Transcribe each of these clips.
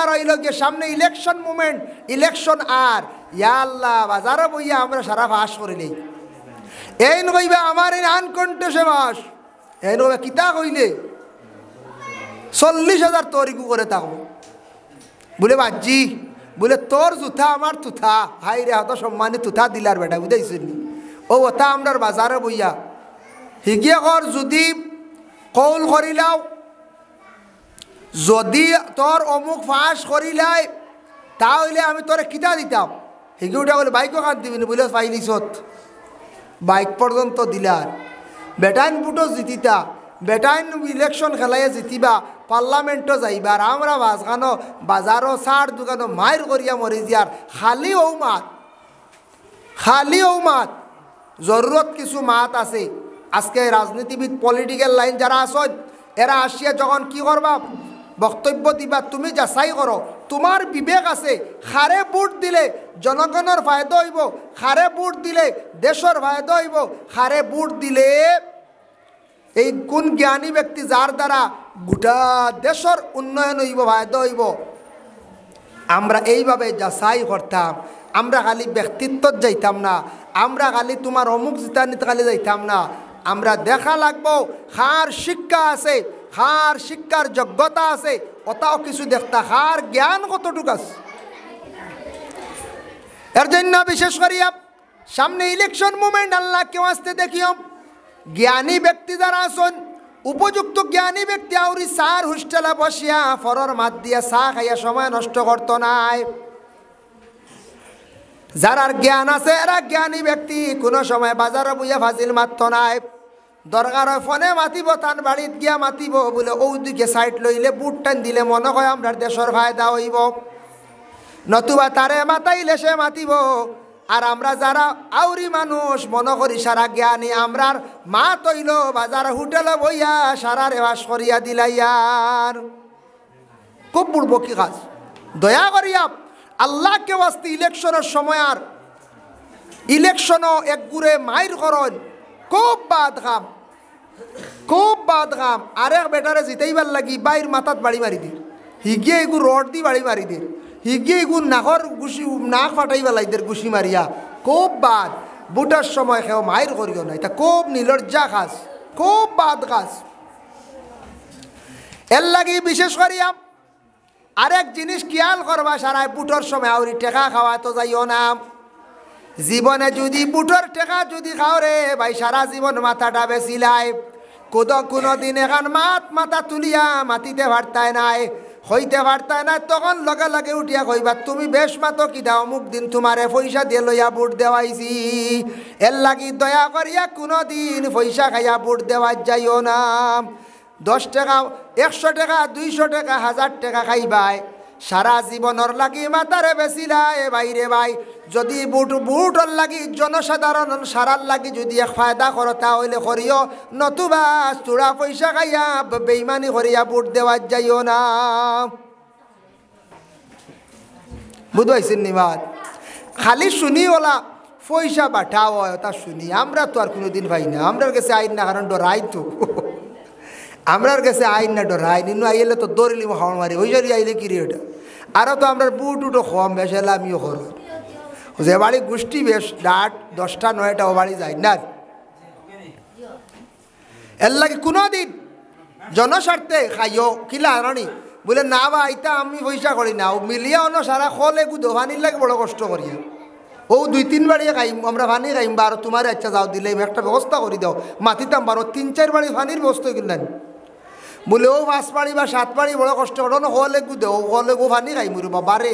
দরকার হইল গিয়ে সামনে ইলেকশন মুভমেন্ট, ইলেকশন আর ইয়া আল্লাহ বাজারে বইয়া আমরা সারা ফাঁস করিলেই এই নইবা আমার এই আনকণ্ঠে বাস এই নইবা কিতা কইলে 40,000 তরিকু করে থাকবো বলে বাজি বলে তোর জুথা আমার তুথা হাই রে হত সম্মানী তুথা দিলার বেটা বুঝাইছেন ও ওটা আমরার বাজারে বইয়া হিগিয়ে কর যদি কৌল করিলাও যদি তোর অমুক ফাঁস করিলাই তাহলে আমি তোরে কিতা দিতাম হিগে উঠা বলে বাইকও খান দিবি না বলে পাইলিছত বাইক পর্যন্ত দিলার বেটাইন বুটো জিতিতা বেটাইন ইলেকশন খেলাইয়া জিতিবা পার্লামেন্টও যাইবার আমরা বাজগানো বাজারও সার দোকানো মায়ের করিয়া মরি যার খালি ও মাত জরুরত কিছু মাত আছে আজকে রাজনীতিবিদ পলিটিক্যাল লাইন যারা আসন এরা আসিয়া যখন কি করবা বক্তব্য দিবা তুমি যাচাই করো তোমার বিবেক আছে খারে ভোট দিলে জনগণের ফায়দা হইব খারে ভোট দিলে দেশের ফায়দা হইব খারে ভোট দিলে এই কোন জ্ঞানী ব্যক্তি যার দ্বারা গোটা দেশের উন্নয়ন হইব ফায়দা হইব আমরা এইভাবে যাচাই করতাম আমরা খালি ব্যক্তিত্ব যাইতাম না আমরা খালি তোমার অমুক জিতানিতে খালি যাইতাম না আমরা দেখা লাগবো খার শিক্ষা আছে খার শিক্ষার যোগ্যতা আছে ওটাও কিছু দেখতা খার জ্ঞান কতটুকু আছে এর জন্য বিশেষ করিয়া সামনে ইলেকশন মুভমেন্ট আল্লাহ কেউ আসতে দেখিও জ্ঞানী ব্যক্তি যারা আসুন উপযুক্ত জ্ঞানী ব্যক্তি আউরি সার হোস্টেলে বসিয়া ফরর মাত দিয়া চা খাইয়া সময় নষ্ট করতো নাই যারার জ্ঞান আছে এরা জ্ঞানী ব্যক্তি কোনো সময় বাজারে বইয়া ফাজিল মারত নাই দরকার হয় ফোনে মাতিব তার বাড়িত গিয়া মাতিব বলে ওদিকে সাইড লইলে বুট টান দিলে মনে হয় আমরা দেশের ফায়দা হইব নতুবা তারে মাতাইলে সে মাতিব আর আমরা যারা আউরি মানুষ মনে করি সারা জ্ঞানী আমরার মা তৈল বাজার হোটেলে বইয়া সারা রেওয়াজ করিয়া দিলাইয়ার খুব বুড়ব কি কাজ দয়া করিয়া আল্লাহকে ওয়াস্তে ইলেকশনের সময় আর ইলেকশনও এক গুড়ে মাইর করন খুব বাদ খাম আরেক বেটারে জিতাইবার লাগি বাইর মাথাত বাড়ি মারি দির হিগিয়ে এগু রড দি বাড়ি মারি দির হিগিয়ে এগু নাকর গুছি নাক ফাটাইবা লাইদের গুছি মারিয়া খুব বাদ বুটার সময় খেও মাইর করিও না এটা খুব নিলজ্জা খাস খুব বাদ খাস এর লাগি বিশেষ করিয়া আরেক জিনিস খেয়াল করবা সারাই বুটোর সময় আউরি টেকা খাওয়া তো যাইও না জীবনে যদি বুটোর টেকা যদি খাও রে ভাই সারা জীবন মাথাটা বেছিলাই কোনো দিন এখন মাথা তুলিয়া মাতিতে পারতায় নাই হইতে পারতায় না তখন লগে লগে উঠিয়া কইবা তুমি বেশ মাতো কি দাও অমুক দিন তোমারে পয়সা দিয়ে লইয়া বুট দেওয়াইছি এর লাগি দয়া করিয়া কোনো দিন পয়সা খাইয়া বুট দেওয়ার যাইও না 10 টাকা 100 টাকা 200 টাকা 1000 টাকা খাইবাই সারা জীবনের লাগি মাতারে বেছিলাই বাইরে ভাই যদি বুটর লাগি জনসাধারণ সারার লাগি যদি এক ফায়দা করো তাহলে করিও নতুবা চূড়া পয়সা খাইয়া বেইমানি করিয়া বুট দেওয়ার যাইও না বুঝাইছেন নিবাদ খালি শুনি ওলা পয়সা পাঠাও তা শুনি আমরা তো আর কোনোদিন পাই না আমরার কাছে আইন না কারণ ডরাই তো আমরার কাছে আইন না ডরাই নিনু আইলে তো দৌড়িলি খাওয়া মারি ওই জন্য আইলে কি রে ওটা আরও তো আমরা বুট উঠো কম বেসালে আমিও করো যে বাড়ি গোষ্ঠী বেশ 8-10টা 9টা ও বাড়ি যায় না এর লাগে কোনো দিন জনস্বার্থে খাইও কিলা আনি বলে না বা আইতা আমি পয়সা করি না ও মিলিয়া অন্য সারা খলে গুদো ভানির লাগে বড় কষ্ট করিয়া ও 2-3 বাড়ি খাইম আমরা ভানি খাইম বা আর তোমার ইচ্ছা যাও দিলে একটা ব্যবস্থা করে দাও মাতিতাম বারো 3-4 বাড়ি ভানির ব্যবস্থা কিনলেন বলে ও 5 বাড়ি বা 7 বাড়ি বড় কষ্ট করো না হলে গুদে ও হলে গো ভানি খাই মুরু বাবারে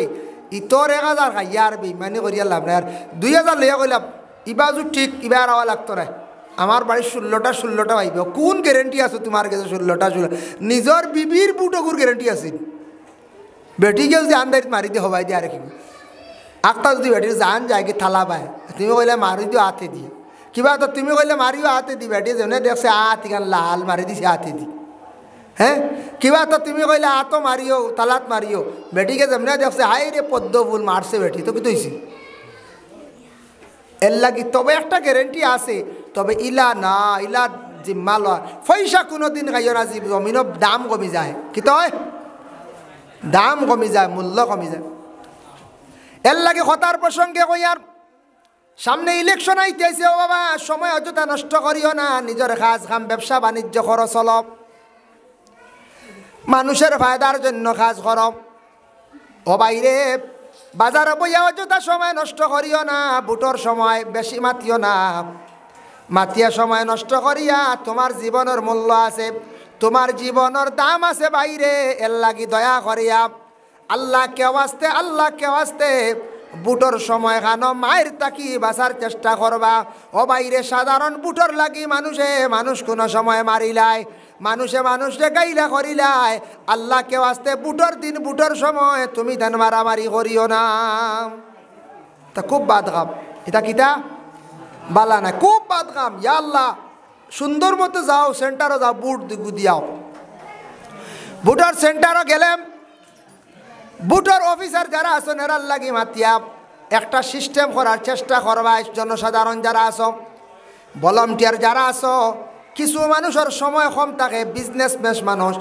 ইতর 1000 খাই আর বেইমানি করিয়া লাভ নাই আর 2000 লইয়া কইলাম ইবাজু ঠিক ইবার আওয়া লাগতো না আমার বাড়ির 16টা পাইব কোন গ্যারেন্টি আছে তোমার কাছে 16টা নিজের বিবির বুটকুর গ্যারেন্টি আছে বেটিকেও যে আন্দারিত মারি দিয়ে হবাই দিয়ে আর কি আখটা যদি বেটির জান যায় কি থালা পায় তুমি কইলে মারি দিও হাতে দিয়ে কিবা তো তুমি কইলে মারিও হাতে দি বেটি যেনে দেখছে হাত ইখান লাল মারি দিছে হাতে দি হ্যাঁ কিবা তো তুমি কইলে হাতও মারিও তালাত মারিও বেটিকে যেমনে দেখছে হাই রে পদ্ম ফুল মারছে বেটি তো কি তৈছি এর লাগি তবে একটা গ্যারেন্টি আছে তবে ইলা না ইলা জিম্মা লয় পয়সা কোনোদিন খাইও না জমিনের দাম কমি যায় কি তয় দাম কমি যায়, মূল্য কমি যায়। এর লাগে হতার প্রসঙ্গে কই আর সামনে ইলেকশন আইতেছে, ও বাবা সময় অযথা নষ্ট করিও না, নিজের কাজ কাম ব্যবসা বাণিজ্য করো, চলো মানুষের ফায়দার জন্য কাজ করো। ও বাইরে বাজারে বইয়া অযথা সময় নষ্ট করিও না, বুটোর সময় বেশি মাতিও না, মাতিয়া সময় নষ্ট করিয়া তোমার জীবনের মূল্য আছে, তোমার জীবনের দাম আছে বাইরে। এর লাগি দয়া করিয়া আল্লাহ কেউ আসতে বুটোর সময় খানো মায়ের তাকি বাঁচার চেষ্টা করবা। ও বাইরে সাধারণ বুটোর লাগি মানুষ কোনো সময় মারিলায়, মানুষে গাইলা করিলায়। আল্লাহ কেউ আসতে বুটোর দিন বুটোর সময় তুমি ধান মারামারি করিও না। তা খুব বাদ কাম, এটা কিতা বালা না, খুব বাদ কাম। ইয়া আল্লাহ, সুন্দর মতো যাও, সেন্টারও যাও, বুট দিয়াও। বুটোর সেন্টারও গেলাম, বুটোর অফিসার যারা আছেন এরার লাগি মাতিয়া একটা সিস্টেম করার চেষ্টা করবা। জনসাধারণ যারা আছো, ভলান্টিয়ার যারা আছো, কিছু মানুষের সময় কম থাকে, বিজনেসম্যান মানুষ,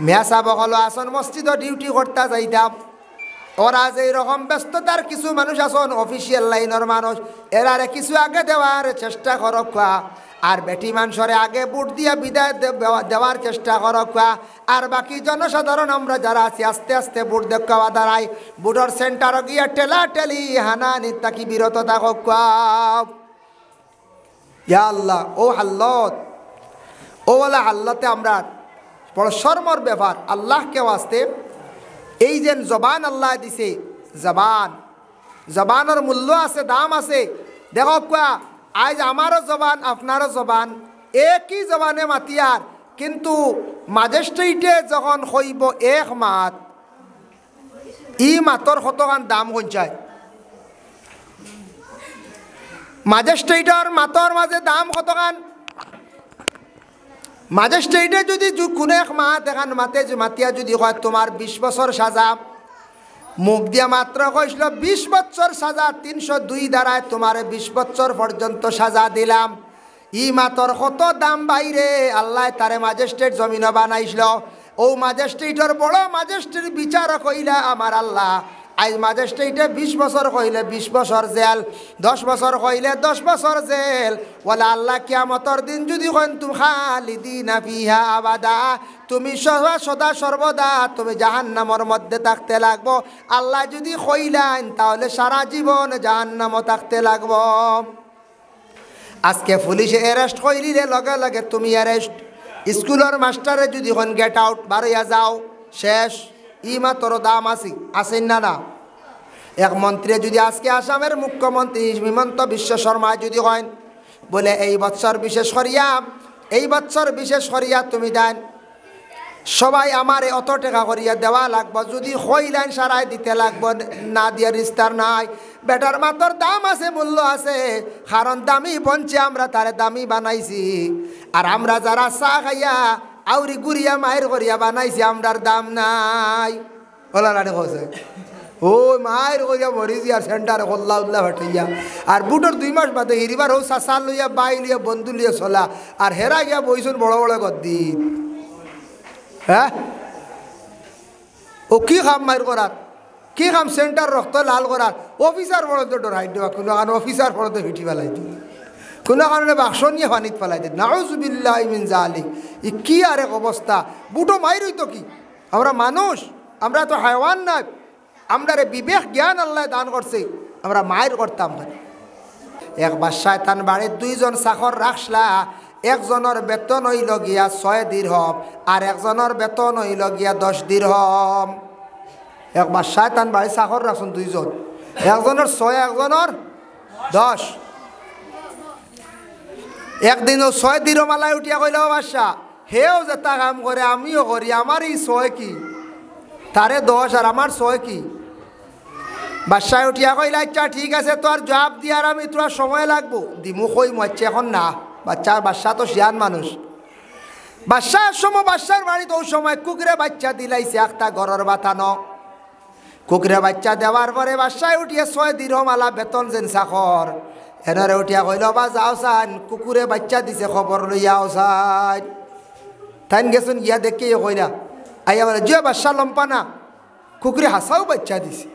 মেয়াসা বকলো আসন মসজিদও ডিউটি করতে যাইতাম। ওরা যে এরকম ব্যস্ততার কিছু মানুষ আছেন, অফিসিয়াল লাইনের মানুষ, এরারে কিছু আগে দেওয়ার চেষ্টা করক, আর বেটি মানুষরে আগে বুট দিয়া বিদায় দেওয়ার চেষ্টা করক। আর বাকি জনসাধারণ আমরা যারা আছি আস্তে আস্তে বুট দেখাওয়া দাঁড়াই, বুটোর সেন্টারও গিয়া ঠেলা ঠেলি হানানি তাকি বিরত থাকক। ইয়া আল্লাহ, ও হাল্লত, ও বলা হাল্লতে আমরা বড় শর্মর ব্যাপার। আল্লাহকে আসতে এই যে জবান আল্লাহ দিছে, জবানের মূল্য আছে, দাম আছে। দেখো আজ আমারও জবান আপনারও জবান, একই জবানে মাতিয়ার, কিন্তু ম্যাজিস্ট্রেটে যখন কইব এক মাত, ই মাতর কতখান দাম কঞ্চায়। ম্যাজিস্ট্রেটর মাতর মাঝে দাম কতখান। ম্যাজিস্ট্রেটে যদি কোনো এক মাত এখান মাতিয়া যদি কয় তোমার 20 বছর সাজা, মুখ দিয়া মাত্র কইছিল 20 বছর সাজা, 302 দ্বারায় তোমার 20 বছর পর্যন্ত সাজা দিলাম। ই মাতর কত দাম বাইরে। আল্লাহ তারে ম্যাজিস্ট্রেট জমিন বানাইছিল। ও ম্যাজিস্ট্রেটর বড় ম্যাজিস্ট্রেট বিচার কইলা আমার আল্লাহ, আজ ম্যাজিস্ট্রেটে 20 বছর কইলে 20 বছর জেল, 10 বছর কইলে 10 বছর জেল। বলে আল্লাহ কিয়ামতের দিন যদি কইন তুমি খালিদিনা ফিহা আবাদা, তুমি সদা সর্বদা তুমি জাহান্নামের মধ্যে থাকতে লাগবো। আল্লাহ যদি কইলেন তাহলে সারা জীবন জাহান্নামে থাকতে লাগবো। আজকে পুলিশে অ্যারেস্ট কইলিলে লগে লগে তুমি অ্যারেস্ট। স্কুলের মাস্টারে যদি কোন গেট আউট বারইয়া যাও, শেষ। ইমা তোর দাম আসেন না। এক মন্ত্রী যদি আজকে আসামের মুখ্যমন্ত্রী হিমন্ত বিশ্ব শর্মা যদি কইন বলে এই বছর বিশেষ করিয়া তুমি দেন, সবাই আমারে অত টাকা করিয়া দেওয়া লাগবো, যদি কইলেন সারাই দিতে লাগবো, না দিয়ে রিস্তার নাই। বেটার মাতর দাম আছে, মূল্য আছে, কারণ দামি বঞ্চে আমরা তারে দামি বানাইছি। আর আমরা যারা চা খাইয়া আউরি গুড়িয়া মায়ের করিয়া বানাইছি, আমরার দাম নাই। ওলা রানি কছে ও মায়ের করিয়া মরিছি আর সেন্টারে হল্লা উল্লা ভাটাইয়া। আর বুটোর 2 মাস বাদে হিরিবার হোক চাষা লইয়া বাই লইয়া বন্ধু লইয়া চলা, আর হেরা গিয়া বইছুন বড় বড় গদ্দিন। হ্যাঁ, ও কি খাম মায়ের করার, কি খাম সেন্টার রক্ত লাল করার। অফিসার পড়তে ডরাই দেওয়া, কোনো কারণে অফিসার পড়তে ভিটি ফেলাই দিই, কোনো কারণে বাক্স নিয়ে পানিত ফেলাই দিই। নাউজুবিল্লাহ মিন জালিক। ই কি আর এক অবস্থা। বুটো মায়ের হইতো কি, আমরা মানুষ, আমরা তো হায়ওয়ান নাই। আমরা বিবেক জ্ঞান আল্লাহ দান করছে, আমরা মায়ের করতাম। একবার শয়তান বাড়ির 2 জন চাকর রাখলা, একজনের বেতন হইল গিয়া 6 দিরহম, আর একজনের বেতন হইল গিয়া 10 দিরহম। একবার শয়তান বাড়ি চাকর রাখছেন 2 জন, একজনের 6 একজনের 10। একদিনও 6 দিরহম আলায় উঠিয়া কইল বাদশা, হেও যেটা কাম করে আমিও করি, আমার এই 6 কি, তারে 10 আর আমার 6 কি। বাদশায় উঠিয়া কইলা আচ্ছা ঠিক আছে, তোর জবাব দিয়ার আমি তোর সময় লাগবো, দিমু কই মারছে এখন না। বাদশা তো শিয়ান মানুষ। বাদশার বাড়িতে ওই সময় কুকুরে বাচ্চা দিলাইছে একটা ঘরের বাতানো। কুকুরে বাচ্চা দেওয়ার পরে বাদশায় উঠিয়া 6 দিরহম আলা বেতন যেন চাকর, এনারে উঠিয়া কইল বা যাও চান, কুকুরে বাচ্চা দিছে খবর লইয়াও চান। তাইন গেছেন গিয়া দেখে কইলা আইয়া বলে যে বাদশা লম্পা না, কুকুরে হাসাও বাচ্চা দিছে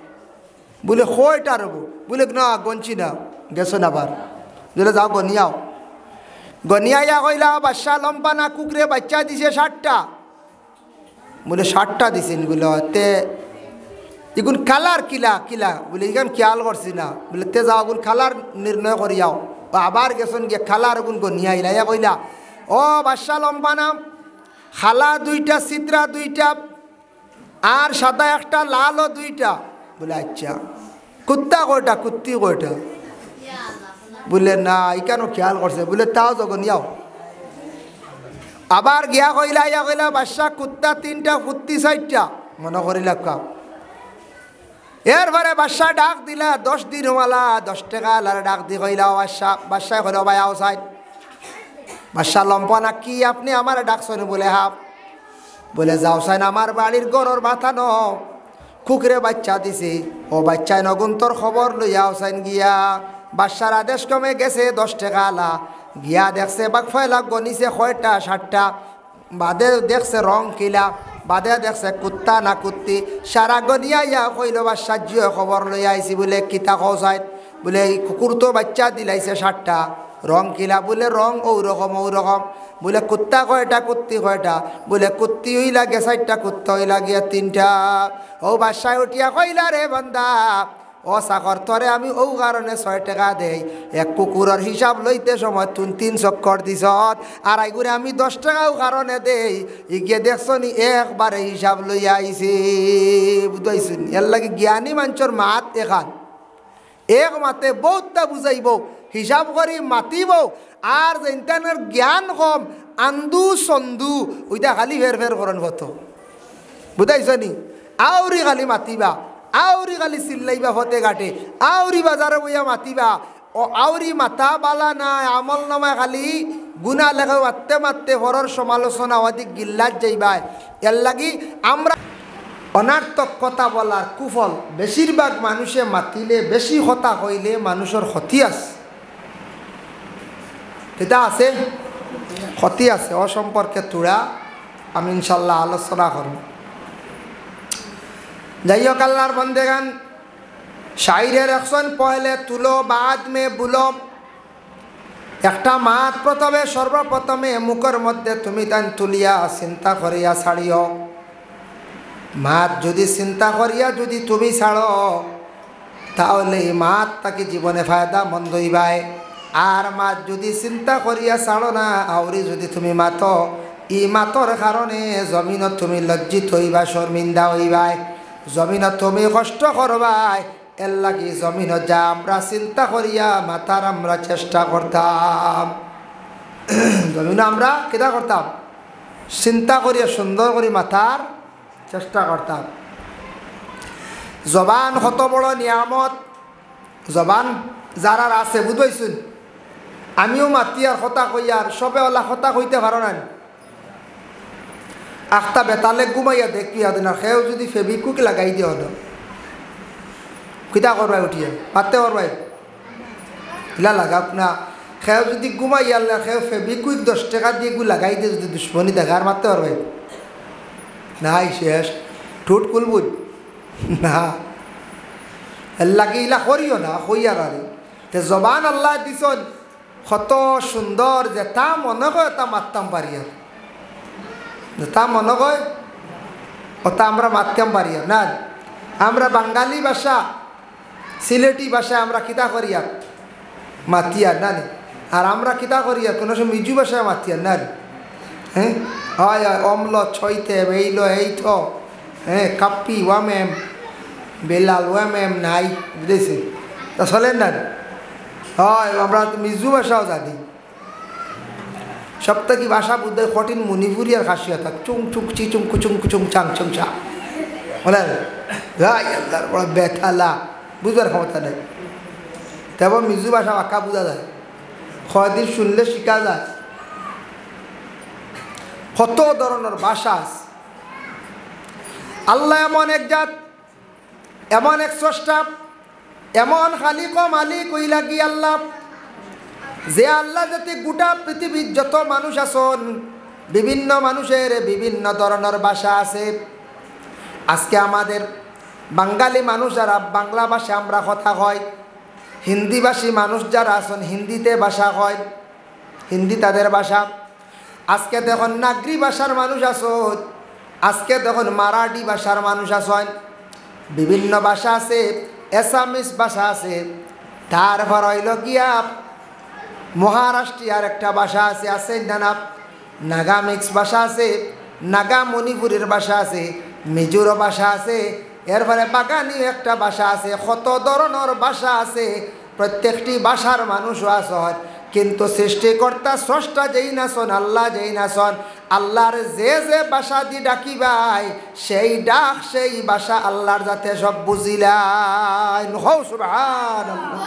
বলে কয়টা রব বলে না গনছি না গেছো না আবার বলে যাও গনিয়াও গনিয়াইয়া কইলা বাচ্চা লম্বা না কুকুরে বাচ্চা দিছে 60টা বলে 60টা দিছেন বলে তে এগুন কালার কিলা কিলা বলে এখান খেয়াল করছি না বলে তে যাও এগুন কালার নির্ণয় করিয়াও আবার গেছেন গিয়ে খালার এগুন গনিয়াইলা ইয়া কইলা ও বাচ্চা লম্বা নাম খালা 2টা চিত্রা 2টা আর সাদা একটা লালও 2টা বলে আচ্ছা কুত্তা কয়টা কুত্তি কয়টা বলে না এখানে খেয়াল করছে বলে তাও যখন যাও আবার গিয়া কইলা ইয়া কইলা বাচ্চা কুত্তা 3টা কুত্তি 4টা মনে করিলা কাম এরপরে বাচ্চা ডাক দিলা 10 দিন হওয়ালা 10 টাকা লার ডাক দি কইলা বাচ্চায় কইলা ভাই আও সাইড বাচ্চা লম্বা না কি আপনি আমার ডাকছেন বলে হাফ বলে যাও সাইন আমার বাড়ির গরর মাথা ন কুকুরে বাচ্চা দিছে ও বাচ্চায় নগুন্তর খবর লইয়াও সাইন গিয়া বাচ্চার আদেশ কমে গেছে 10 টাকা আলা গিয়া দেখছে বাক ফয়লা গনিছে কয়টা 60টা বাদে দেখছে রং কিলা বাদে দেখছে কুত্তা না কুত্তি সারা গনিয়া ইয়া কইল বাচ্চা জিও খবর লইয়া আইছি বলে কিতা কও সাইন বলে কুকুর তো বাচ্চা দিলাইছে 60টা রং কিলা বলে রং ও রকম বলে কুত্তা কয়টা কুত্তি কয়টা বলে কুত্তি হইলা গে 4টা কুত্তা হইলা গিয়া 3টা ও বাসায় উঠিয়া কইলা রে বান্দা ও চাকর তরে আমি ও কারণে 6 টাকা দেই এক কুকুরের হিসাব লইতে সময় তুই 3 চক্কর দিছ আর আইগুরে আমি 10 টাকাও কারণে দেই ইগে দেখছো নি একবারে হিসাব লইয়া আইছি বুঝাইছুন এর লাগে জ্ঞানী মানুষের মাত এখান এক মাতে বহুতটা বুঝাইব হিসাব করি মাতিব আর যেটানের জ্ঞান কম আন্দু সন্দু ওইটা খালি ফের করেন কত বুঝাইছ নি আউরি খালি মাতিবা আউরি খালি চিল্লাইবা হতে ঘাটে আউরি বাজারে বইয়া মাতিবা ও আউরি মাথা বালা না আমল নামায় খালি গুণা লেখা মারতে মারতে হরর সমালোচনা অধিক গিল্লাত যাইবা এর লাগি আমরা অনার্থক কথা বলার কুফল বেশিরভাগ মানুষে মাতিলে বেশি কথা কইলে মানুষের ক্ষতি আছে এটা আছে ক্ষতি আছে ও সম্পর্কে তোরা আমি ইনশাল্লাহ আলোচনা করব যাই হোক আল্লাহর বন্দেগান শাইরের একশন পহলে তুলো বাদ মে বুলো একটা মাত প্রথমে সর্বপ্রথমে মুখের মধ্যে তুমি তান তুলিয়া চিন্তা করিয়া ছাড়িও মাত যদি চিন্তা করিয়া যদি তুমি ছাড়ো তাহলে এই মাত তাকে জীবনে ফায়দা মন্দ হইবাই আর মাত যদি চিন্তা করিয়া ছাড়ো না আউরি যদি তুমি মাতো ই মাতর কারণে জমিনত তুমি লজ্জিত হইবা শর্মিন্দা হইবাই জমিনত তুমি কষ্ট করবাই এর লাগি জমিনত যা আমরা চিন্তা করিয়া মাতার আমরা চেষ্টা করতাম জমিন আমরা কেটা করতাম চিন্তা করিয়া সুন্দর করে মাতার চেষ্টা করতাম জবান কত বড় নিয়ামত জবান যারা আছে বুঝাইছুন আমিও মাতি আর কথা কই আর সবে ওলা কথা কইতে পারো না আখটা বেতালে ঘুমাইয়া দেখি না সেও যদি ফেবিকুইক লাগাই দিয়ে হলো কিতা করবাই উঠিয়া পাতে করবাই এলা লাগাক না সেও যদি ঘুমাইয়া সেও ফেবিকুইক 10 টাকা দিয়ে গু লাগাই দিয়ে যদি দুশ্মনী দেখার মারতে পারবাই নাই শেষ ঠোঁট কুলবুল না এর লাগে ইলা করিও না কইয়ার আরে তে জবান আল্লাহ দিছন কত সুন্দর যে তা মনে কয় তা মারতাম পারি আর তা মনে কয় ওটা আমরা মারতাম পারি আর না আমরা বাঙালি ভাষা সিলেটি ভাষায় আমরা কিতা করি আর মাতি আর না আর আমরা কিতা করি আর কোনো সময় মিজু ভাষায় মাতি আর না হ্যাঁ হয় অম্ল ছইতে বেইল এই তো হ্যাঁ কাপ্পি ওয়ামেম বেলাল ওয়ামেম নাই বুঝেছি তা চলেন না হয় আমরা মিজু ভাষাও জানি সপ্তাহে ভাষা বুদ্ধ কঠিন মণিপুরি আর খাসিয়া থাক চুং চুং চি চুং কুচুং কুচুং চাং চুং চা বলেন গাই আল্লাহর বড় বেথালা বুঝবার ক্ষমতা নেই তেমন মিজু ভাষা বাক্কা বোঝা যায় কয়দিন শুনলে শিখা যায় কত ধরনের ভাষা আছে আল্লাহ এমন এক জাত এমন এক স্রষ্টা এমন খালিক মালিক ওই লাগি আল্লাহ যে আল্লাহ যাতে গোটা পৃথিবীর যত মানুষ আছেন বিভিন্ন মানুষের বিভিন্ন ধরনের ভাষা আছে আজকে আমাদের বাঙালি মানুষ যারা বাংলা ভাষা আমরা কথা কয়, হিন্দিভাষী মানুষ যারা আছেন হিন্দিতে ভাষা কয়, হিন্দি তাদের ভাষা। আজকে দেখুন নাগরি ভাষার মানুষ আছেন, আজকে দেখুন মারাঠি ভাষার মানুষ আছেন, বিভিন্ন ভাষা আছে, এসামিস ভাষা আছে, তারপর হইল গিয়া মহারাষ্ট্রিয়ার একটা ভাষা আছে না, নাগা মিক্স ভাষা আছে, নাগা মণিপুরের ভাষা আছে, মিজোর ভাষা আছে, এরপরে বাগানি একটা ভাষা আছে, কত ধরনের ভাষা আছে। প্রত্যেকটি ভাষার মানুষও আসন, কিন্তু সৃষ্টিকর্তা স্রষ্টা যেই নাচন, আল্লাহ যেই নাচন, আল্লাহর যে যে ভাষা দিয়ে ডাকিবাই সেই ডাক সেই ভাষা আল্লাহর যাতে সব বুঝিলাই। সুবহানাল্লাহ।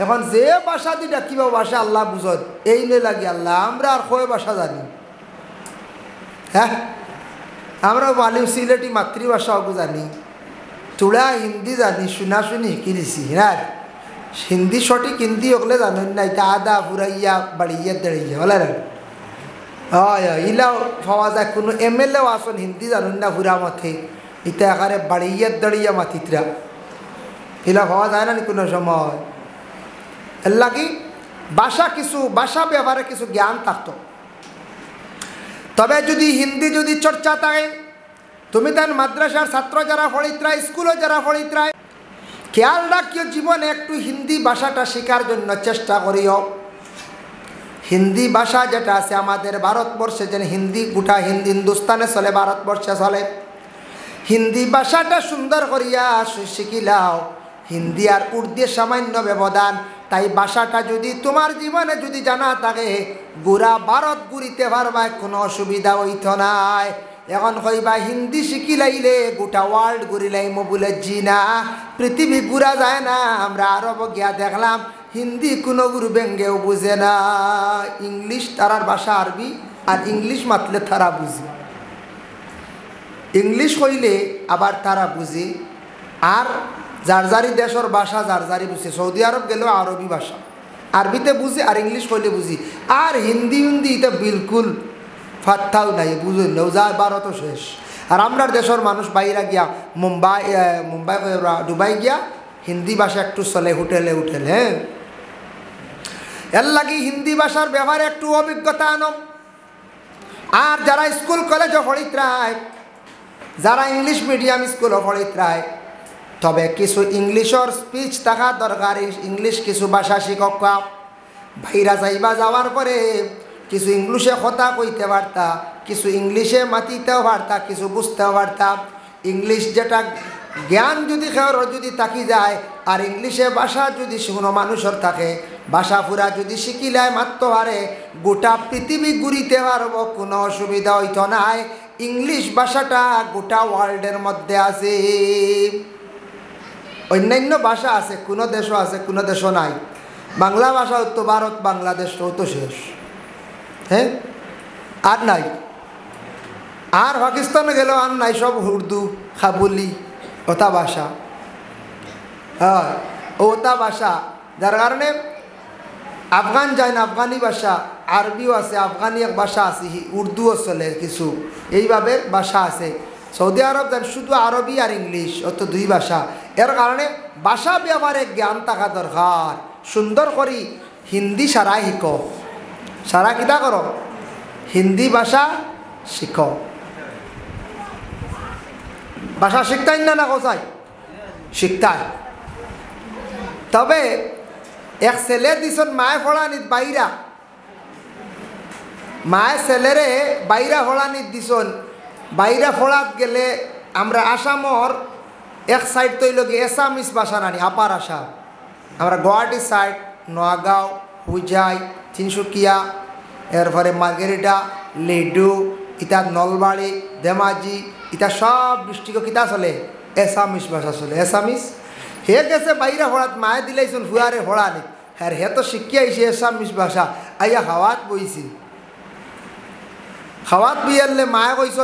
এখন যে ভাষা দিয়ে ডাকিবা ভাষা আল্লাহ বুঝত, এই নে লাগি আল্লাহ আমরা আর কয় ভাষা জানি? হ্যাঁ, আমরা মালিম সিলেটি মাতৃভাষাও জানি, তুলা হিন্দি জানি, শুনাশুনি শিখি দিছি হ্যাঁ। হিন্দি সঠিক হিন্দি ওগুলো জানেন না, এটা আদা ফুরাইয়া বাড়িয়া দাঁড়িয়ে বলে না। হয় ইলাও পাওয়া যায়, কোনো MLA আসন হিন্দি জানুন না ফুরা মাথে, এটা এখানে বাড়িয়া দাঁড়িয়া মাথিতরা ইলা পাওয়া যায় না কোনো সময়। এর লাগি ভাষা কিছু ভাষা ব্যবহারে কিছু জ্ঞান থাকতো। তবে যদি হিন্দি যদি চর্চা থাকে, তুমি তার মাদ্রাসার ছাত্র যারা পড়িত্রায়, স্কুলে যারা পড়িত্রায়, খেয়াল রাখিও জীবনে একটু হিন্দি ভাষাটা শেখার জন্য চেষ্টা করিও। হিন্দি ভাষা যেটা আছে আমাদের ভারতবর্ষে, যেন হিন্দি গোটা হিন্দুস্তানে চলে, ভারতবর্ষে চলে, হিন্দি ভাষাটা সুন্দর করিয়া শিখিলাও। হিন্দি আর উর্দু সামান্য ব্যবধান, তাই ভাষাটা যদি তোমার জীবনে যদি জানা থাকে, গোরা ভারত ঘুরিতে পারবা, কোনো অসুবিধা হইত নাই। এখন কইবা হিন্দি শিখিলাইলে গোটা ওয়ার্ল্ড ঘুরিলাইম বলে, জি না, পৃথিবী ঘুরা যায় না। আমরা আরব গিয়া দেখলাম হিন্দি কোনো গুরু বেঙ্গেও বুঝে না। ইংলিশ তারার ভাষা আরবি, আর ইংলিশ মাতলে তারা বুঝে, ইংলিশ কইলে আবার তারা বুঝে। আর যার যারি দেশের ভাষা যার যারি বুঝে, সৌদি আরব গেলেও আরবি ভাষা, আরবিতে বুঝি আর ইংলিশ কইলে বুঝি। আর হিন্দি এটা বিলকুল ফাত্তাও নাই, বুঝুন না, যা ভারত শেষ। আর আমরা দেশের মানুষ বাইরে গিয়া মুম্বাই দুবাই গিয়া হিন্দি ভাষা একটু চলে হোটেলে উঠেল। হ্যাঁ, এর লাগি হিন্দি ভাষার ব্যবহারে একটু অভিজ্ঞতা আনো। আর যারা স্কুল কলেজে পড়িত্রায়, যারা ইংলিশ মিডিয়াম স্কুলে পড়িত্রায়, তবে কিছু ইংলিশের স্পিচ থাকা দরকার। ইংলিশ কিছু ভাষা শিক্ষক বাইরা যাইবা, যাওয়ার পরে কিছু ইংলিশে কথা কইতে পারতা, কিছু ইংলিশে মাতিতেও পারতা, কিছু বুঝতেও পারতা। ইংলিশ যেটা জ্ঞান যদি কেউর যদি থাকি যায়, আর ইংলিশে ভাষা যদি কোনো মানুষের থাকে, ভাষা পুরা যদি শিখিলায় মারতে পারে, গোটা পৃথিবী ঘুরিতে পারব, কোনো অসুবিধা হইত নাই। ইংলিশ ভাষাটা গোটা ওয়ার্ল্ডের মধ্যে আছে। অন্যান্য ভাষা আছে, কোনো দেশও আছে, কোনো দেশও নাই। বাংলা ভাষা তো ভারত বাংলাদেশ তো শেষ, হ্যাঁ, আর নাই। আর পাকিস্তানে গেলেও আর নাই, সব উর্দু কাবুলি ওটা ভাষা। হ্যাঁ, ওটা ভাষা, যার কারণে আফগান যায় না, আফগানি ভাষা, আরবিও আছে, আফগানি এক ভাষা আছে, উর্দুও চলে কিছু, এইভাবে ভাষা আছে। সৌদি আরব যান শুধু আরবি আর ইংলিশ, অত দুই ভাষা। এর কারণে ভাষা ব্যবহারে জ্ঞান থাকা দরকার। সুন্দর করি হিন্দি সারা শিখ, সারা কিতা করো, হিন্দি ভাষা শিখ। ভাষা শিখতাই না কোথায় শিখতাই। তবে এক ছেলে দিছন মায়ে ফড়ানিত বাইরা, মায়ে ছেলেরে বাইরা ফড়ানিত দিছন। বাইরা ফড়াত গেলে আমরা আসামর এক সাইড তৈল গিয়ে এসামিস ভাষা নানি, আপার আসাম। আমরা গুয়াহাটি সাইড, নোয়াগাঁও, হুজাই, তিনসুকিয়া, এরপরে মার্গেরিটা, লেডু, ইটা নলবাড়ি, ধেমাজি, ইটা সব ডিস্ট্রিক্ট কিতা চলে এসামিস ভাষা চলে। এসামিস হে গেছে বাইরে হড়াত, মায়ে দিলাইছুন ফুয়ারে হড়ানি, হ্যাঁ হে তো শিখিয়ে আইসে এসামিস ভাষা। আইয়া খাওয়াত বইছি, খাওয়াত বিয়ারলে মায়ে কইস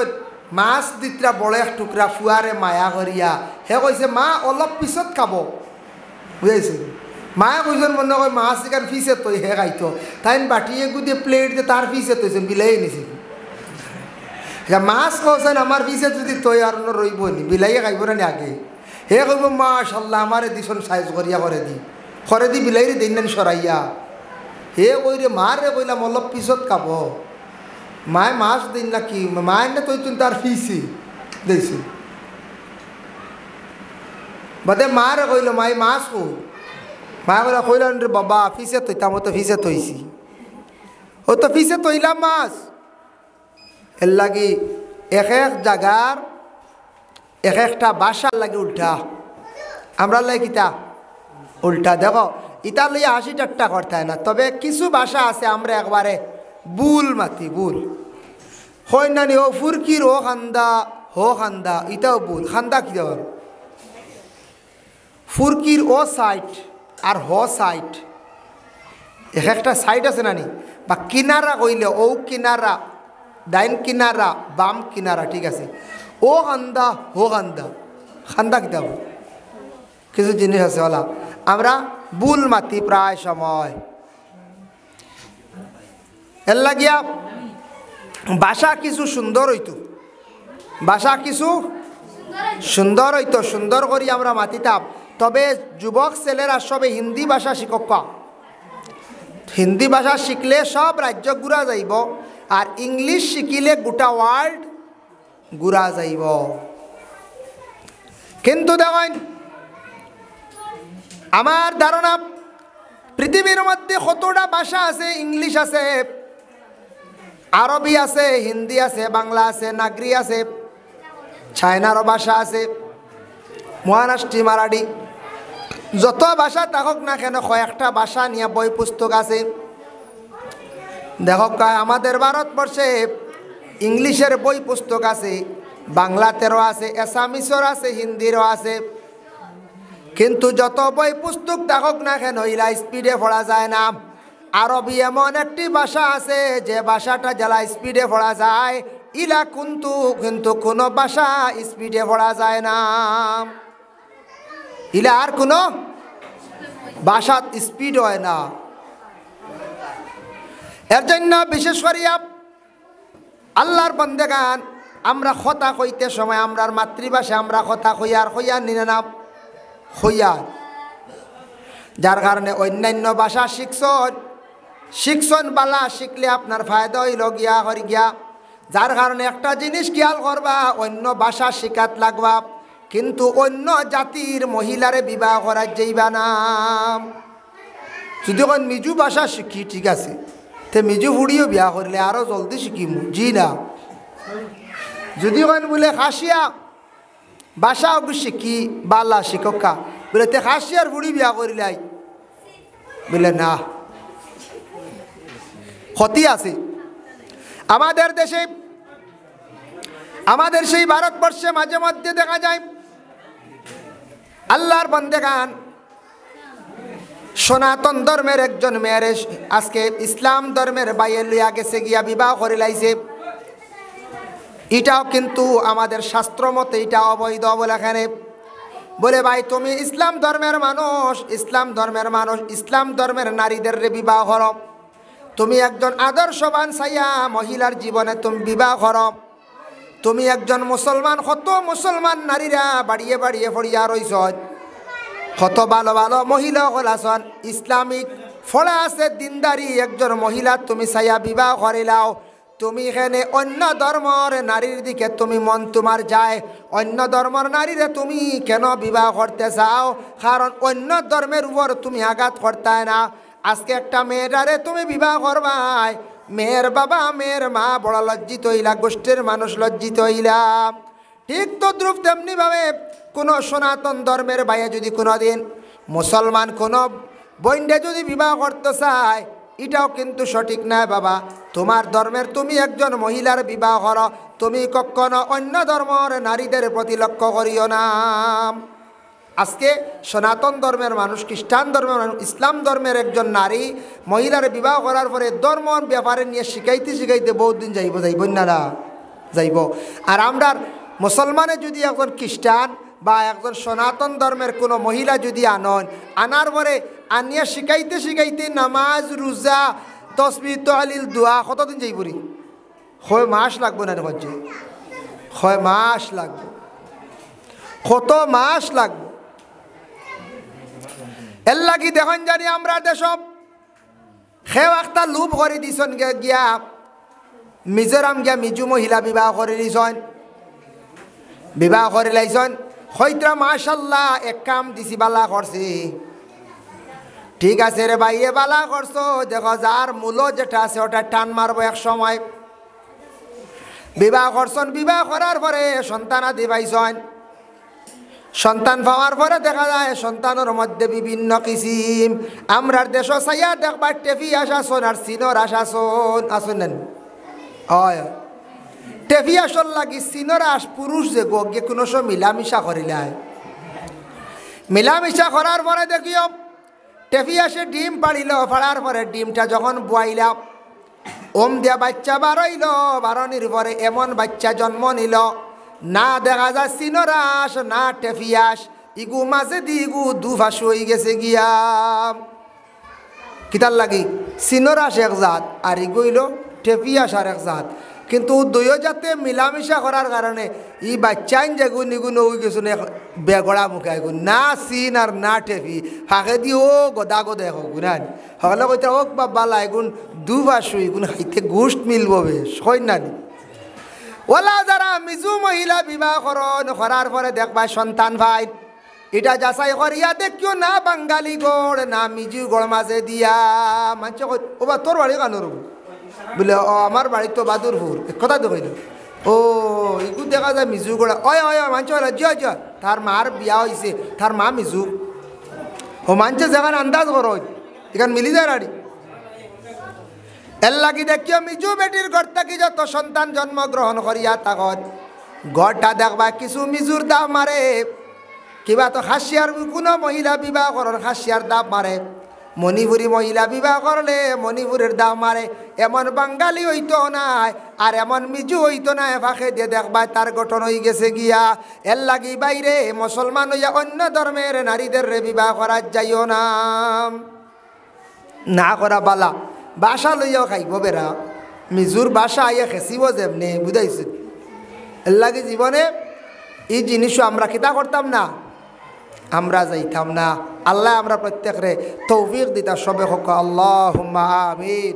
মাছ দিতরা বড় এক টুকরা, ফুয়ারে মায়া করিয়া। হে কইছে মা অলপ পিছত খাব, বুঝাইছে। মায়ে কইছেন মনে কয় মাছ এখান ফিসে তৈ হে খাইতো, তাই বাটিয়ে গুদিয়ে প্লেট দিয়ে তার ফিসে তৈছেন, বিলাই নিছে। মাছ খাওছেন আমার পিছে যদি তৈ আর রইব নি বিলাইয়ে খাইব না আগে হে কইব মাশাল্লাহ আমারে দিছন সাইজ করিয়া করে দি বিলাইরে দিন না সরাইয়া হে কই রে মারে কইলাম অলপ পিছত খাব মায় মাছ দিন না কি মায় না তৈ তার ফিসি দিয়েছি বাদে মারে কইল মাই মাছ কই মা বলে কইলাম রে বাবা ফিসে তৈতাম ও তো ফিসে তৈছি ও তো ফিসে তৈলাম মাছ এর লাগি এক এক জায়গার এক একটা বাসার লাগে উল্টা আমরা লাগে কিতা উল্টা দেখো ইটা লইয়া 80 ঠাট্টা করতে না তবে কিছু ভাষা আছে আমরা একবারে বুল মাতি বুল হয় না নি ও ফুরকির ও খান্দা ইটাও বুল খান্দা কি দেওয়ার ফুরকির ও সাইড আর হ সাইড এক একটা সাইড আছে না নি বা কিনারা কইলে ও কিনারা ডাইন কিনারা বাম কিনারা ঠিক আছে ও খান্দা হো খান্দা কি দেব কিছু জিনিস আছে ওলা আমরা বুল মাতি প্রায় সময় এর লাগিয়া ভাষা কিছু সুন্দর হইতো ভাষা কিছু সুন্দর হইতো সুন্দর করি আমরা মাতিতাম তবে যুবক ছেলেরা সবে হিন্দি ভাষা শিকক হিন্দি ভাষা শিখলে সব রাজ্য ঘুরা যাইব আর ইংলিশ শিখিলে গোটা ওয়ার্ল্ড ঘুরা যাইব কিন্তু দেখেন আমার ধারণা পৃথিবীর মধ্যে কতটা ভাষা আছে ইংলিশ আছে আরবি আছে হিন্দি আছে বাংলা আছে নাগরি আছে চায়নারও ভাষা আছে মহারাষ্ট্রী মারাঠি যত ভাষা থাকুক না কেন কয়েকটা ভাষা নিয়ে বই পুস্তক আছে দেখো আমাদের ভারতবর্ষে ইংলিশের বই পুস্তক আছে বাংলাতেও আছে আসামিসের আছে হিন্দিরও আছে কিন্তু যত বই পুস্তক থাকুক না কেন ইলা স্পিডে পড়া যায় না আরবি এমন একটি ভাষা আছে যে ভাষাটা যারা স্পিডে পড়া যায় ইলা কিন্তু কোনো ভাষা স্পিডে পড়া যায় না ইলা আর কোনো ভাষা স্পিড হয় না এর জন্য বিশেষ করিয়া আল্লাহর বান্দাগান আমরা কথা কইতে সময় আমরার মাতৃভাষা আমরা কথা কইয়ার নিনে না হইয়ার যার কারণে অন্যান্য ভাষা শিখছন বালা শিখলে আপনার ফায়দা হইল গিয়া যার কারণে একটা জিনিস খেয়াল করবা অন্য ভাষা শিখাত লাগবা কিন্তু অন্য জাতির মহিলারে বিবাহ করার যাইবা না যদি কোন মিজু ভাষা শিখি ঠিক আছে তে মিজু ফুড়িও বিয়া করলে আরো জলদি শিখিম জি না যদি কোন বলে খাসিয়া ভাষা শিখি বালা শিক্ষা বলে তে খাসিয়ার ফুড়ি বিয়া করিলাই বলে না ক্ষতি আছে আমাদের দেশে আমাদের সেই ভারতবর্ষে মাঝে মধ্যে দেখা যায় আল্লাহর বান্দাগান সনাতন ধর্মের একজন মেয়ের আজকে ইসলাম ধর্মের বাইরে লইয়া গেছে গিয়া বিবাহ করে লাইছে এটাও কিন্তু আমাদের শাস্ত্র মতে এটা অবৈধ বলে এখানে বলে ভাই তুমি ইসলাম ধর্মের নারীদের বিবাহ করো তুমি একজন আদর্শবান ছাইয়া মহিলার জীবনে তুমি বিবাহ করো তুমি একজন মুসলমান কত মুসলমান নারীরা বাড়িয়ে পড়িয়া রইছ কত ভালো ভালো মহিলা হল আসন ইসলামিক ফলে আছে দিনদারি একজন মহিলা তুমি ছাইয়া বিবাহ করিলাও তুমি এখানে অন্য ধর্মের নারীর দিকে তুমি মন তোমার যায় অন্য ধর্মের নারীরে তুমি কেন বিবাহ করতে চাও কারণ অন্য ধর্মের উপর তুমি আঘাত করতে না আজকে একটা মেয়েটারে তুমি বিবাহ করবাই মেয়ের বাবা মেয়ের মা বড় লজ্জিত হইলা গোষ্ঠীর মানুষ লজ্জিত হইলা ঠিক তদ্রুপ তেমনি ভাবে কোনো সনাতন ধর্মের বাইরে যদি কোনো দিন মুসলমান কোনো বইন্ডে যদি বিবাহ করতে চায় এটাও কিন্তু সঠিক নয় বাবা তোমার ধর্মের তুমি একজন মহিলার বিবাহ করো তুমি কখনো অন্য ধর্মের নারীদের প্রতি লক্ষ্য করিও না আজকে সনাতন ধর্মের মানুষ খ্রিস্টান ধর্মের মানুষ ইসলাম ধর্মের একজন নারী মহিলার বিবাহ করার পরে ধর্ম ব্যাপারে নিয়ে শিখাইতে বহুত দিন যাইব না যাইব আর আমরা মুসলমানে যদি একজন খ্রিস্টান বা একজন সনাতন ধর্মের কোনো মহিলা যদি আনার পরে আনিয়া শিখাইতে নামাজ রোজা তসবিহ তাহলিল দোয়া কতদিন যাইবরি মাস লাগবো না হচ্ছে 6 মাস লাগবে কত মাস লাগবে এর লাগি দেখুন জানি আমরা দেশব সেও একটা লুপ করে দিছন গিয়া মিজোরাম গিয়া মিজু মহিলা বিবাহ করে দিছন বিবাহ করে লাইছন হয়তো মাশাল্লাহ এক কাম দিছি বালা করছি ঠিক আছে রে ভাইয়ে বালা করছো দেখো যার মূল যেটা আছে ওটা টান মারবো এক সময় বিবাহ করছন বিবাহ করার পরে সন্তান আদি পাইছন সন্তান পাওয়ার পরে দেখা যায় সন্তানের মধ্যে বিভিন্ন কিসিম আমরার দেশ চাইয়া দেখবার টেফি আসাছন আর সিনর আসাছন আসুন নেন হয় টেফি আসল লাগি সিনর আস পুরুষ যে গিয়ে কোনো সব মিলামিশা করিলাই মিলামিশা করার পরে দেখিও টেফি আসে ডিম পাড়িল পাড়ার পরে ডিমটা যখন বয়াইলা ওম দিয়া বাচ্চা বারইল বারণির পরে এমন বাচ্চা জন্ম নিল না দেখা যায় সিনরাস না টেফিয়াস ইগু মাঝে দি ইগু দুফাস হয়ে গেছে গিয়া কিতার লাগি সিনরাস এক জাত আর ইগুইল টেফিয়াস আর এক জাত কিন্তু দুই জাতে মিলামিশা করার কারণে ই বাচ্চাইন যেগুন ইগুন হয়ে গেছে বেগড়া মুখে এগুন না সিন আর না টেফি ফাঁকে দি ও গদা গদা গুনান সকলে কইতে ওক বালা এগুন দুফাস ইগুন খাইতে গোষ্ঠ মিলব বেশ হয় না ওলা যারা মিজু মহিলা বিবাহ করার পরে দেখবা সন্তান ভাই এটা যাচাই করিয়া দেখিও না বাঙালি গড় না মিজু গড় মাঝে দিয়া মানছে ওবা তোর বাড়ি কানোর বলে ও আমার বাড়ি তো বাদুরপুর এক কথা তো কইল ও ইগু দেখা যায় মিজু গড়া অয় অয় মানছে জয় জয় তার মার বিয়া হয়েছে তার মা মিজু ও মানছে যেখানে আন্দাজ করো এখানে মিলি যায় রাড়ি এর লাগি দেখিও মিজু বেটির ঘর থাকি যত সন্তান জন্মগ্রহণ করিয়া তখন ঘরটা দেখবা কিছু মিজুর দাম মারে কিবা তো খাসিয়ার কোনো মহিলা বিবাহ করেন খাসিয়ার দাম মারে মণিপুরি মহিলা বিবাহ করলে মণিপুরের দাম মারে এমন বাঙালি হইতো নাই আর এমন মিজু হইতো না ফাঁকে দিয়ে দেখবা তার গঠন হয়ে গেছে গিয়া এর লাগি বাইরে মুসলমান হইয়া অন্য ধর্মের নারীদের বিবাহ করা যাইও না না করা বালা বাসা লইয়াও খাইব বেড়া মিজুর বাসা আইয়া খেসিব যেমনি বুঝাইছে এর লাগে জীবনে এই জিনিসও আমরা কিতা করতাম না আমরা যাইতাম না আল্লাহ আমরা প্রত্যেকরে তৌফিক দিতা সবে হোক আল্লাহুম্মা আমিন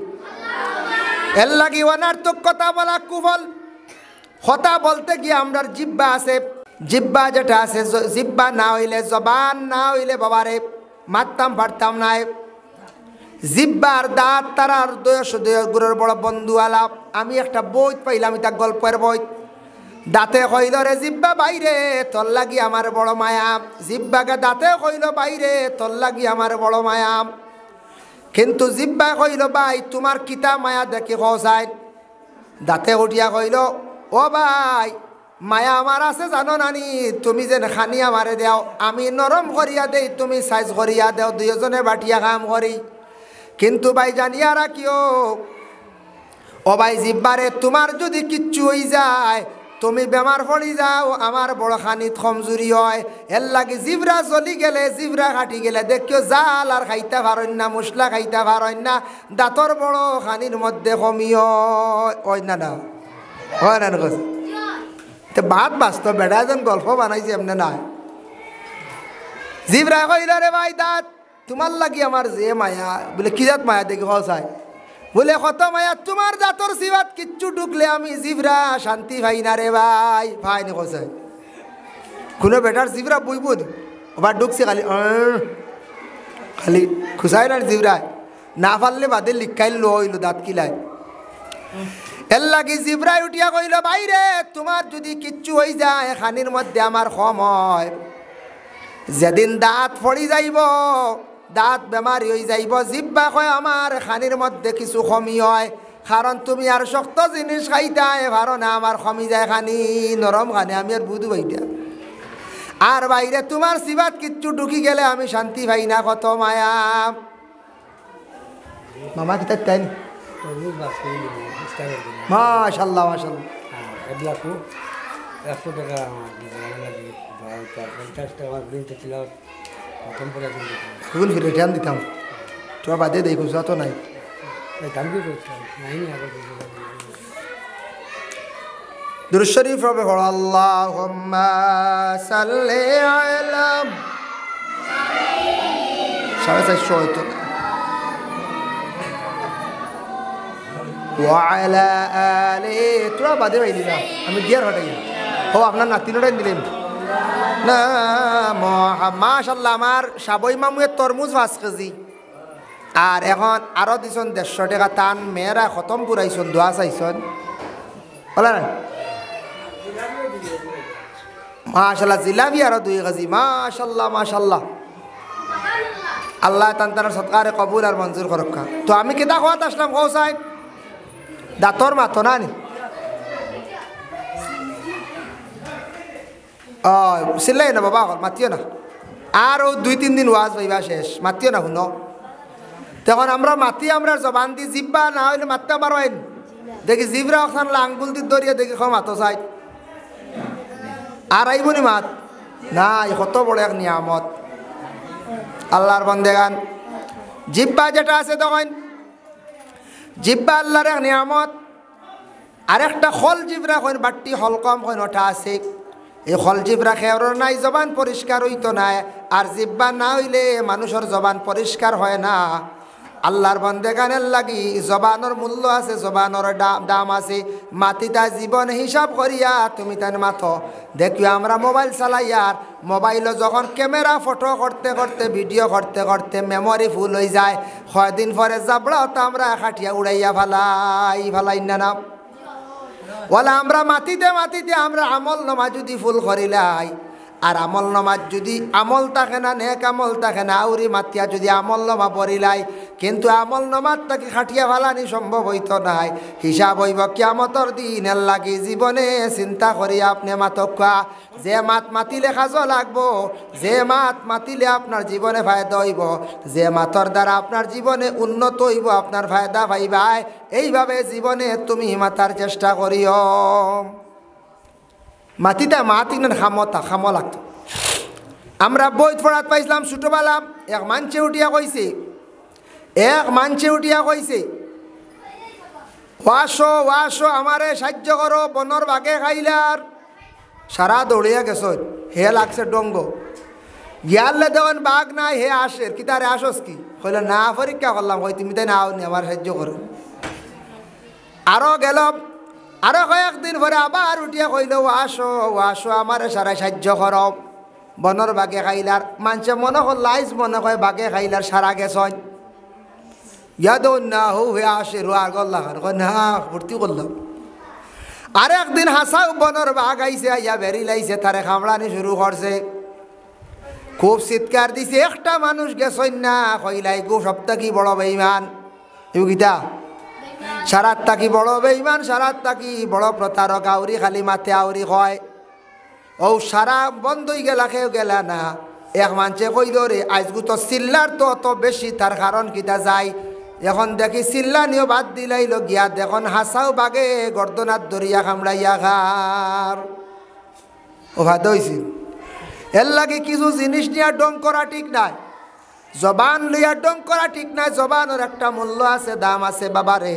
এর লাগি অনার্থক কথা বলা কুফল কথা বলতে গিয়ে আমরার জিব্বা আছে জিব্বা যেটা আছে জিব্বা না হইলে জবান না হইলে বাবারে মারতাম পারতাম না জিব্বার দাঁত তারার দয়স গুরুর বড় বন্ধু আলাপ আমি একটা বই পাইলাম এটা গল্পের বই দাঁতে কইল রে জিব্বা বাইরে তোর লাগি আমার বড় মায়া জিব্বাকে দাঁতে কইল বাইরে তোর লাগি আমার বড় মায়া কিন্তু জিব্বা কইল ভাই তোমার কিতা মায়া দেখি খসাই দাঁতে উঠিয়া কইল ও ভাই মায়া আমার আছে জানো নানি তুমি যেন খানি আমারে দেও আমি নরম করিয়া দেই তুমি সাইজ করিয়া দেও দুইজনে বাটিয়া কাম করি কিন্তু ভাই জানিয়া রাখিও ও ভাই জিব্বারে তোমার যদি কিচ্ছু হয়ে যায় তুমি বেমার পড়ি যাও আমার বড় খানিত কমজোরি হয় এর লাগে জিবরা চলি গেলে জিবরা কাটি গেলে দেখিও জাল আর খাইতে পারেন না মশলা খাইতে পারেন না দাঁতর বড় খানির মধ্যে কমিও হয় না না হয় না কথা তো বাদ বাস্তব বেড়া যেন গল্প বানাইছে এমনি না জিবরা কইল রে ভাই দাঁত তোমার লাগি আমার যে মায়া বলে কি জাত মায়া দেখি হসায় বলে কত মায়া তোমার দাঁতর সিবাত কিচ্ছু ঢুকলে আমি জিবরা শান্তি পাই না রে ভাই ভাই নি হসায় কোনো বেটার জিবরা বইব আবার ঢুকছে খালি খালি খুশাই না জিবরায় না পারলে বাদে লিখাইল লো হইল দাঁত কিলাই এর লাগি জিবরাই উঠিয়া কইল বাইরে তোমার যদি কিচ্ছু হয়ে যায় খানির মধ্যে আমার কম হয় যেদিন দাঁত পড়ি যাইব দাঁত বেমারি হয়ে যাইব জিব্বা কয় আমার খানির মধ্যে কিছু কমি হয় কারণ তুমি আর শক্ত জিনিস খাইতাই ভালো না আমার কমি যায় খানি নরম খানি আমি আর বুধু ভাইটা আর বাইরে তোমার সিবাত কিচ্ছু ঢুকি গেলে আমি শান্তি পাই না কত মায়া মামা কি তাই তাই মাশাল্লাহ মাশাল্লাহ 100 টাকা 50 টাকা দিনটা ছিল প্রথম করে ফুল ফিরে ধ্যান দিতাম তোমার বাদে দেখো যা তো নাই দাম কি করছিলাম নাই আগে দুরূদ শরীফ পড়বে পড়ো আল্লাহুম্মা সাল্লি আলা 450 হইতো ওয়ালা আলি তোরা বাদে পাইলি না আমি দিয়ার হটাই ও আপনার নাতিনটাই দিলেন না মাশাআল্লাহ আমার সাবই মামুয়ের তরমুজ 5 কেজি আর এখন আরও দিছন 150 টাকা টান মেয়েরা খতম পুরাইছন দোয়া চাইছন বলা না মাশাআল্লাহ জিলাপি আরও 2 কেজি মাশাআল্লাহ মাশাআল্লাহ আল্লাহ তান্তার সৎকারে কবুল আর মঞ্জুর করক্কা তো আমি কেদা খাওয়াতে আসলাম কও সাহেব দাঁতর মাতো না নি চিল্লাই না বাবা মাতিও না আর 2-3 দিন ওয়াজ পাইবা শেষ মাতিও না শুনো তখন আমরা মাতি আমরা জবান দি জিব্বা না হইলে মাততে পারবেন দেখি জিবরা ওখান আঙ্গুল দি দরিয়া দেখি খাও মাতো চাই আর আইবনি মাত না কত বড় এক নিয়ামত আল্লাহর বান্দেগান জিব্বা যেটা আছে তখন জিব্বা আল্লাহর এক নিয়ামত আরেকটা খল জিবরা কইন বাট্টি হলকম কইন ওটা আছে এই খল জিবরা খেয়ার নাই জবান পরিষ্কার হইতো না আর জিব্বা না হইলে মানুষের জবান পরিষ্কার হয় না আল্লাহর বান্দেগানের লাগি জবানের মূল্য আছে জবানের দাম আছে মাতিতা জীবন হিসাব করিয়া তুমি তাই মাথো দেখি আমরা মোবাইল চালাইয়ার মোবাইলে যখন ক্যামেরা ফটো করতে করতে ভিডিও করতে করতে মেমোরি ফুল হয়ে যায় কয়দিন পরে যাবড়াও তো আমরা খাটিয়া উড়াইয়া ফালাই না নাম ওলা আমরা মাতিতে মাতিতে আমরা আমল নমা যদি ফুল করিলাই আর আমল নমাজ যদি আমল থাকে না নেক আমল থাকে না আউরি মাতিয়া যদি আমল নমা পড়িলাই কিন্তু আমল নমাজ তাকে খাটিয়া ফালানি সম্ভব হইতো নাই হিসাব হইব কিয়ামতর দিন এর লাগি জীবনে চিন্তা করি আপনি মাতকা যে মাত মাতিলে খাজো লাগবো যে মাত মাতিলে আপনার জীবনে ফায়দা হইব যে মাতর দ্বারা আপনার জীবনে উন্নত হইব আপনার ফায়দা পাইবাই এইভাবে জীবনে তুমি মাতার চেষ্টা করিও মাতিটা মাতি না খাম লাগতো আমরা বই পড়াত পাইছিলাম ছোটবেলা এক মানছে উঠিয়া কইছে ওয়াশো আমারে সাহায্য করো বনর বাগে খাইলার সারা দৌড়িয়া গেছ হে লাগছে ডঙ্গ গিয়ালে দেখুন বাঘ নাই হে আসে কি তারে আসস কি কইল না পরীক্ষা করলাম কই তুমি তাই না আওনি আমার সাহায্য করো আরও গেল আরো কয়েকদিন পরে আবার উঠিয়া কইল ওয়াশো আমার সারা সাহায্য কর বনর বাগে খাইলার মানুষে মনে কর লাইজ মনে কয় বাগে খাইলার সারা গেছ ইয়াদ না হো হয়ে আসে রো আর গল্লা না ভর্তি করলাম আর একদিন হাসাও বনর বাঘ আইসে আইয়া বেরি লাইছে তারে খামড়ানি শুরু করছে খুব চিৎকার দিছে একটা মানুষ গেছই না কইলাই গো সপ্তাহ কি বড় বেঈমান ইউগিতা সারাত তাকি বড় বেঈমান সারাত তাকি বড় প্রতারক আউরি খালি মাথে আউরি হয় ও সারা বন্ধই গেলা খেয়ে গেলা না এক মানছে কই দরে আজগু তো চিল্লার তো অত বেশি তার কারণ কিতা যায় এখন দেখি চিল্লা নিয়েও বাদ দিলাইল গিয়া দেখুন হাসাও বাগে গর্দনার দরিয়া কামড়াইয়া খার ও ভাদ হয়েছিল এর লাগে কিছু জিনিস নিয়ে ডং করা ঠিক নাই জবান লইয়া ডং করা ঠিক নাই জবানের একটা মূল্য আছে দাম আছে বাবারে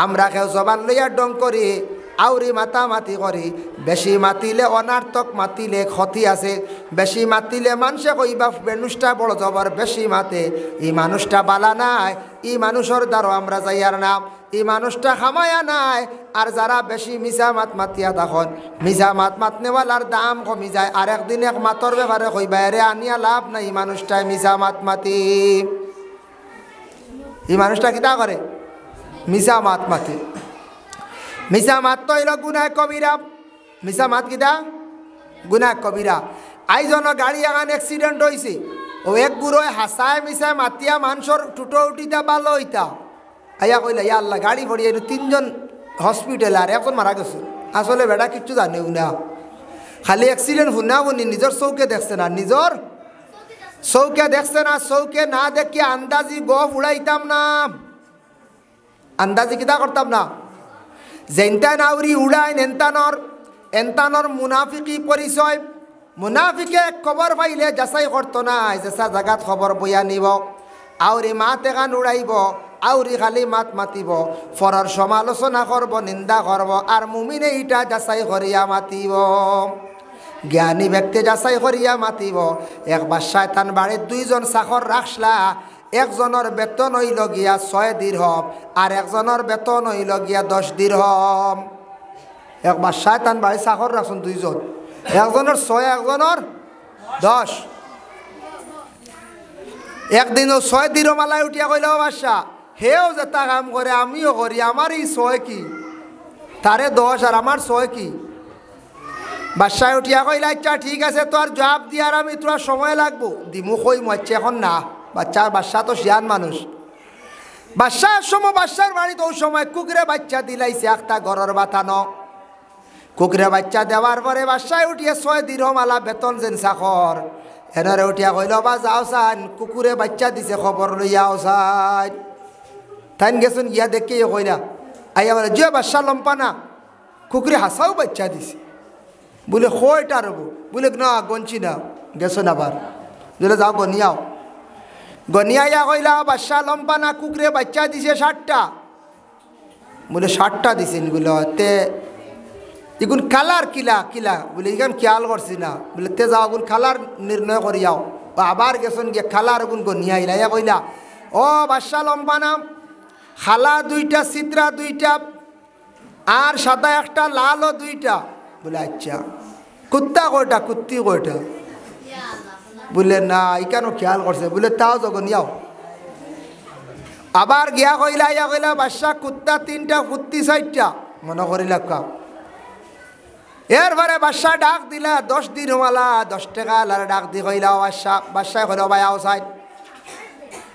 আমরা কেউ জবান লইয়া ডং করি আউরি মাতামাতি করি বেশি মাতিলে অনার্থক মাতিলে ক্ষতি আছে বেশি মাতিলে মানুষে কইবা মানুষটা বড় জবর বেশি মাতে এই মানুষটা বালা নাই এই মানুষের দ্বারা আমরা যাইয়ার নাম এই মানুষটা খামায়া নাই আর যারা বেশি মিছা মাত মাতিয়া তখন মিছা মাত মাতনেওয়ালার দাম কমি যায় আর একদিন এক মাতর ব্যাপারে কইবা এরে আনিয়া লাভ নাই এই মানুষটাই মিছা মাত মাতি এই মানুষটা কিতা করে মিছা মাত মাতি মিছা মাত তো হইল গুনাহ কবিরা মিছা মাত কিতা গুনাহ কবিরা আইজন গাড়ি এখন অ্যাক্সিডেন্ট হয়েছে ও এক গুড়োয় হাসায় মিশায় মাতিয়া মানুষের টুটো উঠিতা ভালো হইতা আইয়া কইলা ইয়া আল্লাহ গাড়ি পড়িয়ে তিনজন হসপিটাল আর এখন মারা গেছে আসলে বেটা কিচ্ছু জানেও না খালি অ্যাক্সিডেন্ট শুনা শুনি নিজের চৌকে দেখছে না নিজের চৌকে দেখছে না চৌকে না দেখি আন্দাজি গফ উড়াইতাম না আন্দাজি কিতা করতাম না যেনটা নাউরি উড়াইন এনতানর মুনাফিকি পরিচয় মুনাফিকে খবর পাইলে যাচাই করতো না যেসা জাগাত খবর বইয়া নিব আউরি মাত এখান উড়াইব আউরি খালি মাত মাতিব, ফরার সমালোচনা করব, নিন্দা করব, আর মুমিনে ইটা যাচাই করিয়া মাতিব। জ্ঞানী ব্যক্তি যাচাই করিয়া মাতিব। একবার শয়তান বাড়ির দুইজন চাকর রাখলা, একজনের বেতন হইল গিয়া 6 দিরহম আর একজনের বেতন হইল গিয়া 10 দিরহম। একবার শয়তান বাড়ির চাকর রাখছেন দুইজন, একজনের 6 একজনের 10। একদিনও 6 দিরহমালায় উঠিয়া কইল, বাদশা হেও যেটা কাম করে আমিও করি, আমার এই 6 কি, তারে 10 আর আমার 6 কি। বাদশায় উঠিয়া কইলা, আচ্ছা ঠিক আছে, তোর জবাব দিয়ার আমি তোর সময় লাগবো, দিমু কই মরছে এখন না। বাদশা তো শিয়ান মানুষ। বাদশার সময় বাদশার বাড়িতে ওই সময় কুকুরে বাচ্চা দিলাইছে একটা ঘরের বাতানো। কুকুরে বাচ্চা দেওয়ার পরে বাদশায় উঠিয়া 6 দিরহমালা বেতন যেন চাকর এনারে উঠিয়া কইল, বা যাও চান, কুকুরে বাচ্চা দিছে, খবর লইয়াও চান। তাইন গেছেন গিয়া দেখে কইলা আইয়া বলে, যে বাদশা লম্পা না, কুকুরে হাসাও বাচ্চা দিছে। বলে কয়টা রব? বলে না গনছি না। গেছেন আবার, বলে যাও গনিয়াও। গনিয়াইয়া কইলা, বাদশা লম্পা না, কুকুরে বাচ্চা দিছে 60টা। বলে 60টা দিছেন। বলে তে এগুন কালার কিলা কিলা? বলে এখান খেয়াল করছি না। বলে তে যাও এগুন কালার নির্ণয় করিয়াও। আবার গেছেন গিয়ে কালার এগুন গনিয়াইলা। ইয়া কইলা, ও বাদশা লম্পা নাম, খালা 2টা, চিত্রা 2টা, আর সাদা একটা, লালও 2টা। বলে আচ্ছা, কুত্তা কয়টা, কুত্তি কয়টা? বলে না এখানেও খেয়াল করছে। বলে তাও যখন যাও। আবার গিয়া কইলা, ইয়া কইলা, বাদশা কুত্তা 3টা, কুত্তি 4টা। মনে করিলা কাম। এরপরে বাদশা ডাক দিলা 10 দিরহমালা 10 টাকা আর ডাক দি কইলা, বাদশায় কইল, ভাই আও সাইড।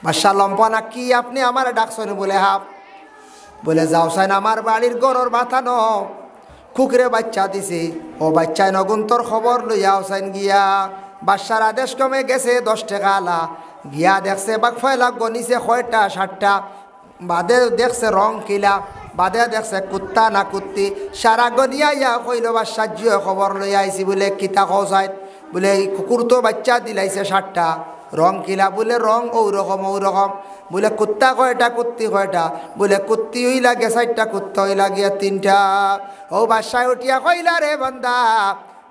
বাদশা লম্পনা, কি আপনি আমার ডাকছেন? বলে হ্যাঁ। বলে যাও সাইন, আমার বাড়ির গরর মাথা ন কুকুরে বাচ্চা দিছে, ও বাচ্চায় নগুন্তর খবর লইয়াও সাইন গিয়া। বাদশার আদেশ কমে গেছে 10 টাকা আলা। গিয়া দেখছে বাক ফয়লা গনিছে কয়টা, 60টা। বাদে দেখছে রং কিলা, বাদে দেখছে কুত্তা না কুত্তি। সারা গনিয়া ইয়া কইল, বাদশা জিও খবর লইয়া আইছি। বলে কিতা কও সাইন? বলে কুকুর তো বাচ্চা দিলাইছে 60টা, রং কিলা? বলে রং ওরকম ওরকম। বলে কুত্তা কয়টা, কুত্তি কয়টা? বলে কুত্তি হইলা গে 4টা, কুত্তা হইলা গিয়া 3টা। ও বাদশায় উঠিয়া কইলা, রে বান্দা,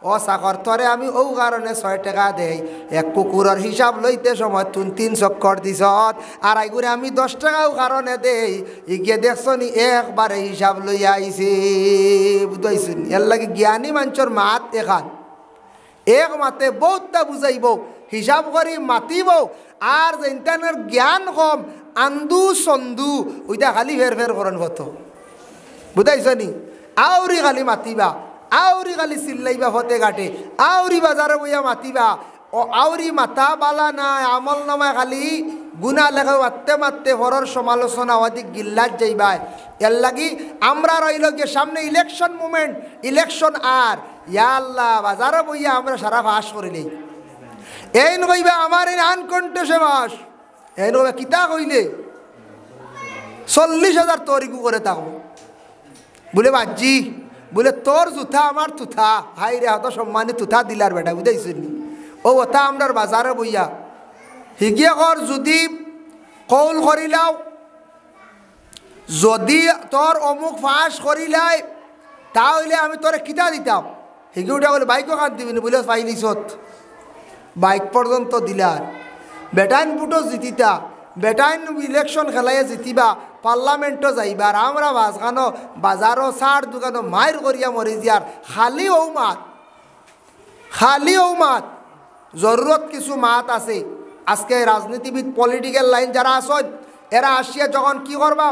ও চাকর তরে আমি ও কারণে 6 টাকা দেই, এক কুকুরের হিসাব লইতে সময় তুই 3 চক্কর দিছ, আর আইগুড়ে আমি 10 টাকাও কারণে দেই। ইগিয়ে দেখছ নি একবারে হিসাব লইয়া আইছি। বুঝাইছেন? এর লাগে জ্ঞানী মানুষের মাত এখান এক মাতে বহুতটা বুঝাইব, হিসাব করি মাতিব। আর যেটানের জ্ঞান কম, আন্দু সন্দু, ওইটা খালি ফের ফের করেন কত। বুঝাইছ নি? আউরি খালি মাতিবা, আউরি খালি চিল্লাইবা ফতে ঘাটে, আউরি বাজারে বইয়া মাতিবা। ও আউরি মাথা বালা নাই, আমল নামায় খালি গুণা লেখা মারতে মারতে হরর সমালোচনা অধিক গিল্লাত যাইবাই। এর লাগি আমরা রইল গিয়ে সামনে ইলেকশন মুভমেন্ট, ইলেকশন আর ইয়া আল্লাহ বাজারে বইয়া আমরা সারা ফাঁস করিলেই এই নইবা আমার এই আনকণ্ঠে বাস এই নইবা কিতা কইলে 40,000 তরিকু করে থাকবো। বলে বাজি, বলে তোর জুথা আমার তুথা, হাই রে হত সম্মানে তুথা দিলার বেটা। বুঝাইছেন? ও ওটা আমরার বাজারে বইয়া হিগিয়ে কর, যদি কৌল করিলাও, যদি তোর অমুক ফাঁস করিলাই, তাহলে আমি তোরে কিতা দিতাম। হিগে উঠা বলে বাইকও খান দিবিনি। বলে পাইলিছত বাইক পর্যন্ত দিলার। বেটাইন বুটো জিতিতা, বেটাইন ইলেকশন খেলাইয়া জিতিবা, পার্লামেন্টও যাইবার, আমরা বাসখানো বাজারও সার দোকানো মায়ের করিয়া মরি যার। খালি ও মাত, খালি ও মাত। জরুরত কিছু মাত আছে। আজকে রাজনীতিবিদ, পলিটিক্যাল লাইন যারা আসন, এরা আসিয়া যখন কি করবা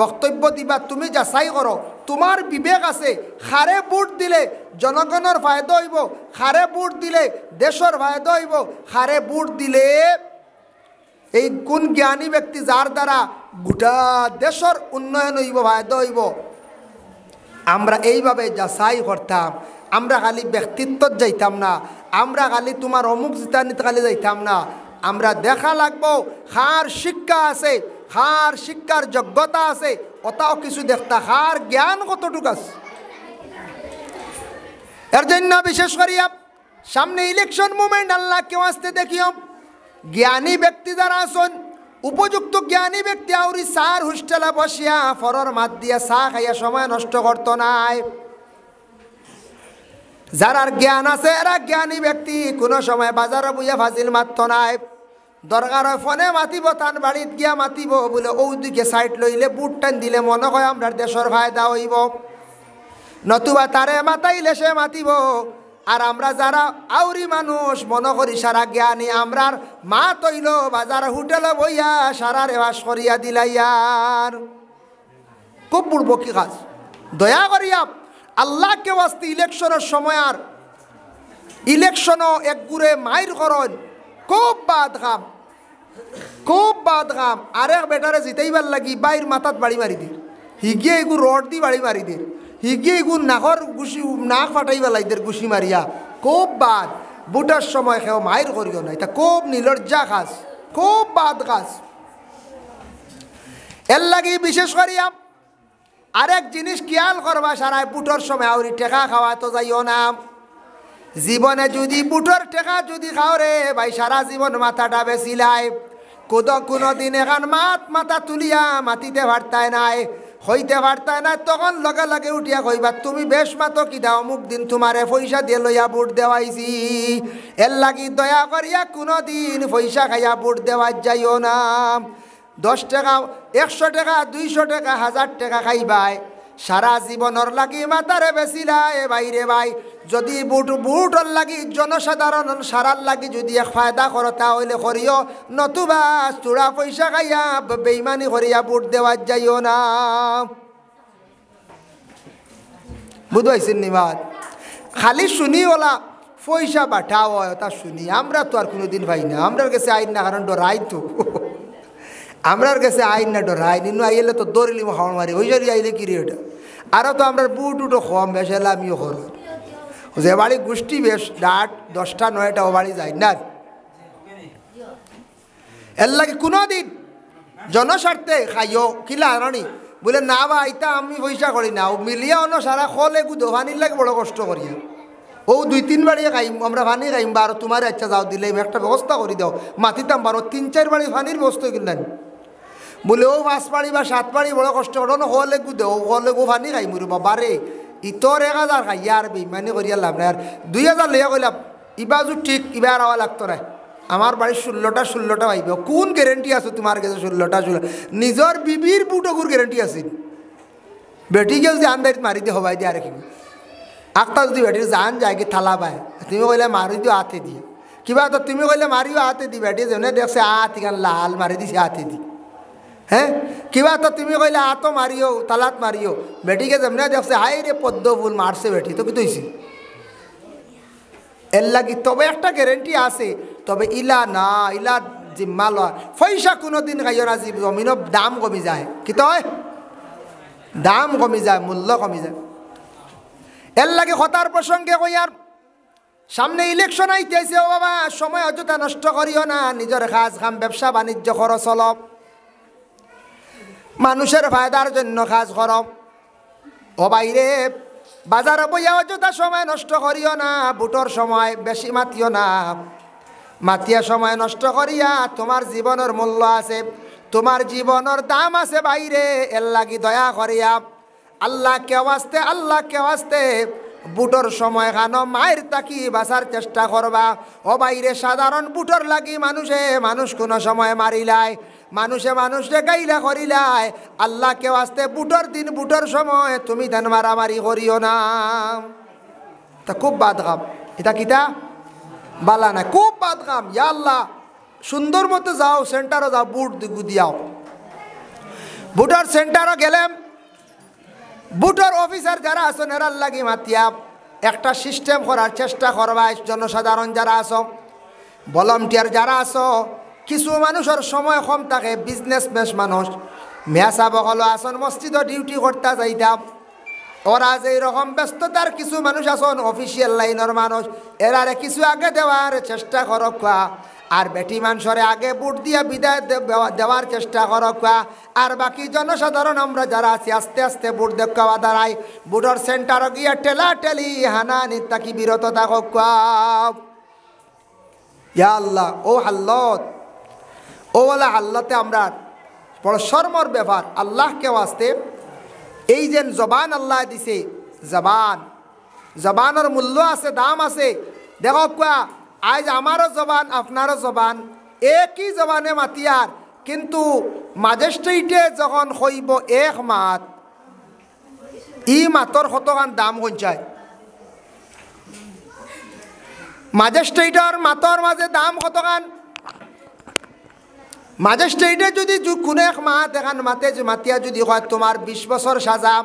বক্তব্য দিবা, তুমি যাচাই করো, তোমার বিবেক আছে। খারে ভোট দিলে জনগণের ফায়দা হইব, খারে ভোট দিলে দেশের ফায়দা হইব, খারে ভোট দিলে এই কোন জ্ঞানী ব্যক্তি যার দ্বারা গোটা দেশের উন্নয়ন হইব, ফায়দা হইব। আমরা এইভাবে যাচাই করতাম। আমরা খালি ব্যক্তিত্ব যাইতাম না, আমরা খালি তোমার অমুক জিতানিতে খালি যাইতাম না। আমরা দেখা লাগবো কার শিক্ষা আছে, কার শিক্ষার যোগ্যতা আছে, ওটাও কিছু দেখতা, কার জ্ঞান কতটুকু আছে। এর জন্য বিশেষ করিয়া সামনে ইলেকশন মুভমেন্ট, আল্লাহ কেউ আসতে দেখিও জ্ঞানী ব্যক্তি যারা আসন, উপযুক্ত জ্ঞানী ব্যক্তি আউরি সার হোস্টেলে বসিয়া ফরর মাত দিয়া চা খাইয়া সময় নষ্ট করত নাই। যারার জ্ঞান আছে এরা জ্ঞানী ব্যক্তি কোনো সময় বাজারে বইয়া ফাজিল মারত নাই। দরকার হয় ফোনে মাতিব, তান বাড়িত গিয়া মাতিব বলে ওদিকে সাইড লইলে বুট টান দিলে মনে হয় আমরা দেশের ফায়দা হইব, নতুবা তারে মাতাইলে সে মাতিব। আর আমরা যারা আউরি মানুষ মনে করি সারা জ্ঞানী, আমরার মা তৈল বাজার হোটেলে বইয়া সারা রেওয়াজ করিয়া দিলাইয়ার। খুব বুড়ব কি কাজ। দয়া করিয়া আল্লাহকে ওয়াস্তে ইলেকশনের সময় আর ইলেকশনও এক গুড়ে মাইর করন, খুব বাদ খাম, খুব বাদ খাম। আরেক বেটারে জিতাইবার লাগি বাইর মাথাত বাড়ি মারি দির, হিগিয়ে এগু রড দি বাড়ি মারি দির, হিগিয়ে এগু নাকর গুছি নাক ফাটাইবা লাইদের গুছি মারিয়া। খুব বাদ। বুটার সময় খেও মাইর করিও না, এটা খুব নিলজ্জা খাস, খুব বাদ খাস। এর লাগি বিশেষ করিয়া আরেক জিনিস খেয়াল করবা, সারায় বুটোর সময় আউরি টেকা খাওয়া তো যাইও না। জীবনে যদি বুটোর টেকা যদি খাও রে ভাই, সারা জীবন মাথাটা বেছিলাই। কোনো দিন এখান মাথা তুলিয়া মাটিতে ভারতায় নাই, হইতে ভারতায় না, তখন লগে লগে উঠিয়া কইবা তুমি বেশ মাতো কি দাও, অমুক দিন তোমারে পয়সা দিয়ে লইয়া বুট দেওয়াইছি। এর লাগি দয়া করিয়া কোনো দিন পয়সা খাইয়া বুট দেওয়ার যাইও না। 10 টাকা 100 টাকা 200 টাকা 1000 টাকা খাইবাই, সারা জীবনের লাগি মাতারে বেছিলাই বাইরে ভাই। যদি বুটর লাগি জনসাধারণ সারার লাগি যদি এক ফায়দা করো তাহলে করিও, নতুবা চূড়া পয়সা খাইয়া বেইমানি করিয়া বুট দেওয়ার যাইও না। বুঝাইছেন নিবাদ? খালি শুনি ওলা পয়সা বাঠাও তা শুনি, আমরা তো আর কোনোদিন পাই না। আমরার কাছে আইন না, কারণ ডরাই তো, আমরার কাছে আইন না ডরাই। নিনু আইলে তো দৌড়িলি খাওয়ার মারি ওই জন্য আইলে কি রে ওটা। আরও তো আমরা বুট উটো কম বেশ এলে আমিও করো, যে বাড়ি গোষ্ঠী বেশ 8-10টা 9টা ও বাড়ি যায় না। এর লাগে কোনো দিন জনস্বার্থে খাইও কিলা আনি বলে না বা আইতা আমি পয়সা করি না, ও মিলিয়া অন্য সারা খলে গুদো ভানির লাগে বড় কষ্ট করিয়া। ও 2-3 বাড়িয়ে খাইম আমরা ভানি খাইম, বা তোমার ইচ্ছা যাও দিলে একটা ব্যবস্থা করে দাও, মাতিতাম বারো 3-4 বাড়ি ভানির ব্যবস্থা কিনলেন বলে ও 5 বাড়ি বা 7 বাড়ি বড় কষ্ট করো না, হলে গুদে ও হলে গো ভানি খাইম রে বাবারে। ইতর 1000 খাইয়া আর বেইমানি করিয়া লাভ নাই। আর 2000 লইয়া কইলাম ইবাজু ঠিক ইবার আওয়া লাগতো না। আমার বাড়ির 16টা পাইব, কোন গ্যারেন্টি আছে তোমার কাছে 16টা? নিজের বিবির বুটকুর গ্যারেন্টি আছে, বেটিকেও যে আন্দারিত মারি দিয়ে হবাই দিয়ে আর কি আখটা যদি বেটির জান যায় কি থালা পায়, তুমি কইলে মারি দিও হাতে দিয়ে কিবা, তো তুমি কইলে মারিও হাতে দি, বেটি যেনে দেখছে হাত ইখান লাল মারি দিছে হাতে দি। হ্যাঁ কিবা তো তুমি কইলে হাতও মারিও তালাত মারিও, বেটিকে যেমনে দেখছে হাই রে পদ্ম ফুল মারছে বেটি, তো কি তৈছি এর লাগি। তবে একটা গ্যারেন্টি আছে, তবে ইলা না ইলা জিম্মা লয় পয়সা কোনো দিন খাইও না। জমিনের দাম কমি যায়, কি তয় দাম কমি যায়, মূল্য কমি যায়। এর লাগে হতার প্রসঙ্গে কই আর সামনে ইলেকশন আইতেছে, ও বাবা সময় অযথা নষ্ট করিও না, নিজের কাজ কাম ব্যবসা বাণিজ্য করো, চল মানুষের ফায়দার জন্য কাজ কর। ও বাইরে বাজারে বইয়া অযথা সময় নষ্ট করিও না, বুটোর সময় বেশি মাতিও না, মাতিয়া সময় নষ্ট করিয়া তোমার জীবনের মূল্য আছে, তোমার জীবনের দাম আছে বাইরে। এর লাগি দয়া করিয়া আল্লাহকে ওয়াস্তে বুটোর সময় খানো মায়ের তাকি বাঁচার চেষ্টা করবা। ও বাইরে সাধারণ বুটোর লাগি মানুষ কোনো সময় মারিলাই, মানুষে গাইলা করিলাই। আল্লাহকে ওয়াস্তে বুটোর দিন বুটোর সময় তুমি ধান মারামারি করিও না, তা খুব বাদ খাম। এটা কিতা বালা না, খুব বাদ খাম। ইয়া আল্লাহ সুন্দর মতো যাও, সেন্টারও যাও, বুট দিয়াও। বুটোর সেন্টারও গেলাম, বুটোর অফিসার যারা আছেন এরার লাগি মাতিয়া একটা সিস্টেম করার চেষ্টা করবা। জনসাধারণ যারা আছো, ভলান্টিয়ার যারা আছো, কিছু মানুষের সময় কম থাকে, বিজনেসম্যান মানুষ মেসা বকল আসন মসজিদও ডিউটি করতে যাইতাম, ওরা যে রকম ব্যস্ততার কিছু মানুষ আছেন অফিসিয়াল লাইনের মানুষ, এরারে কিছু আগে দেওয়ার চেষ্টা করক, আর বেটি মানুষরে আগে বুট দিয়া বিদায় দেওয়ার চেষ্টা করক। আর বাকি জনসাধারণ আমরা যারা আছি আস্তে আস্তে বুট দেখাওয়া দাঁড়াই, বুটর সেন্টারও গিয়া টেলি হানানি তাকি বিরত থাকক। ইয়া আল্লাহ ও হাল্লত ওলা আল্লাহতে আমরা বড় শর্মর ব্যাপার। আল্লাহকে ওয়াস্তে এই যে জবান আল্লাহ দিছে, জবানের মূল্য আছে, দাম আছে। দেখো কোয়া আজ আমারও জবান আপনারও জবান একই জবানে মাতিয়ার, কিন্তু ম্যাজিস্ট্রেটে যখন কইব এক মাত, ই মাতর কতখান দাম কঞ্চায়। ম্যাজিস্ট্রেটর মাতর মাঝে দাম কতখান। ম্যাজিস্ট্রেটে যদি কোনো এক মাত এখান মাতিয়া যদি কয় তোমার 20 বছর সাজা,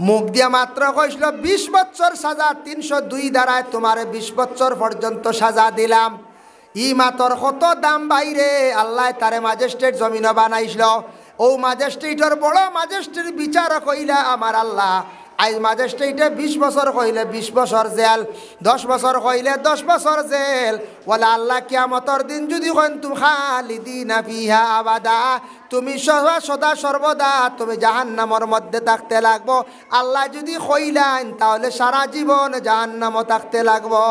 মুখ দিয়া মাত্র কইছিল 20 বছর সাজা, 302 দ্বারায় তোমার 20 বছর পর্যন্ত সাজা দিলাম। ই মাতর কত দাম বাইরে, আল্লাহ তারে ম্যাজিস্ট্রেট জমিন বানাইছিল। ও ম্যাজিস্ট্রেটর বড় ম্যাজিস্ট্রেট বিচার কইলা আমার আল্লাহ আজ ম্যাজিস্ট্রেটে 20 বছর কইলে 20 বছর জেল, 10 বছর কইলে 10 বছর জেল। ওলা আল্লাহ কিয়ামতর দিন যদি কইন তুমি খালিদিনা ফিহা আবাদা, তুমি সদা সর্বদা তুমি জাহান্নামের মধ্যে থাকতে লাগবো। আল্লাহ যদি কইলেন তাহলে সারা জীবন জাহান্নামে থাকতে লাগবো।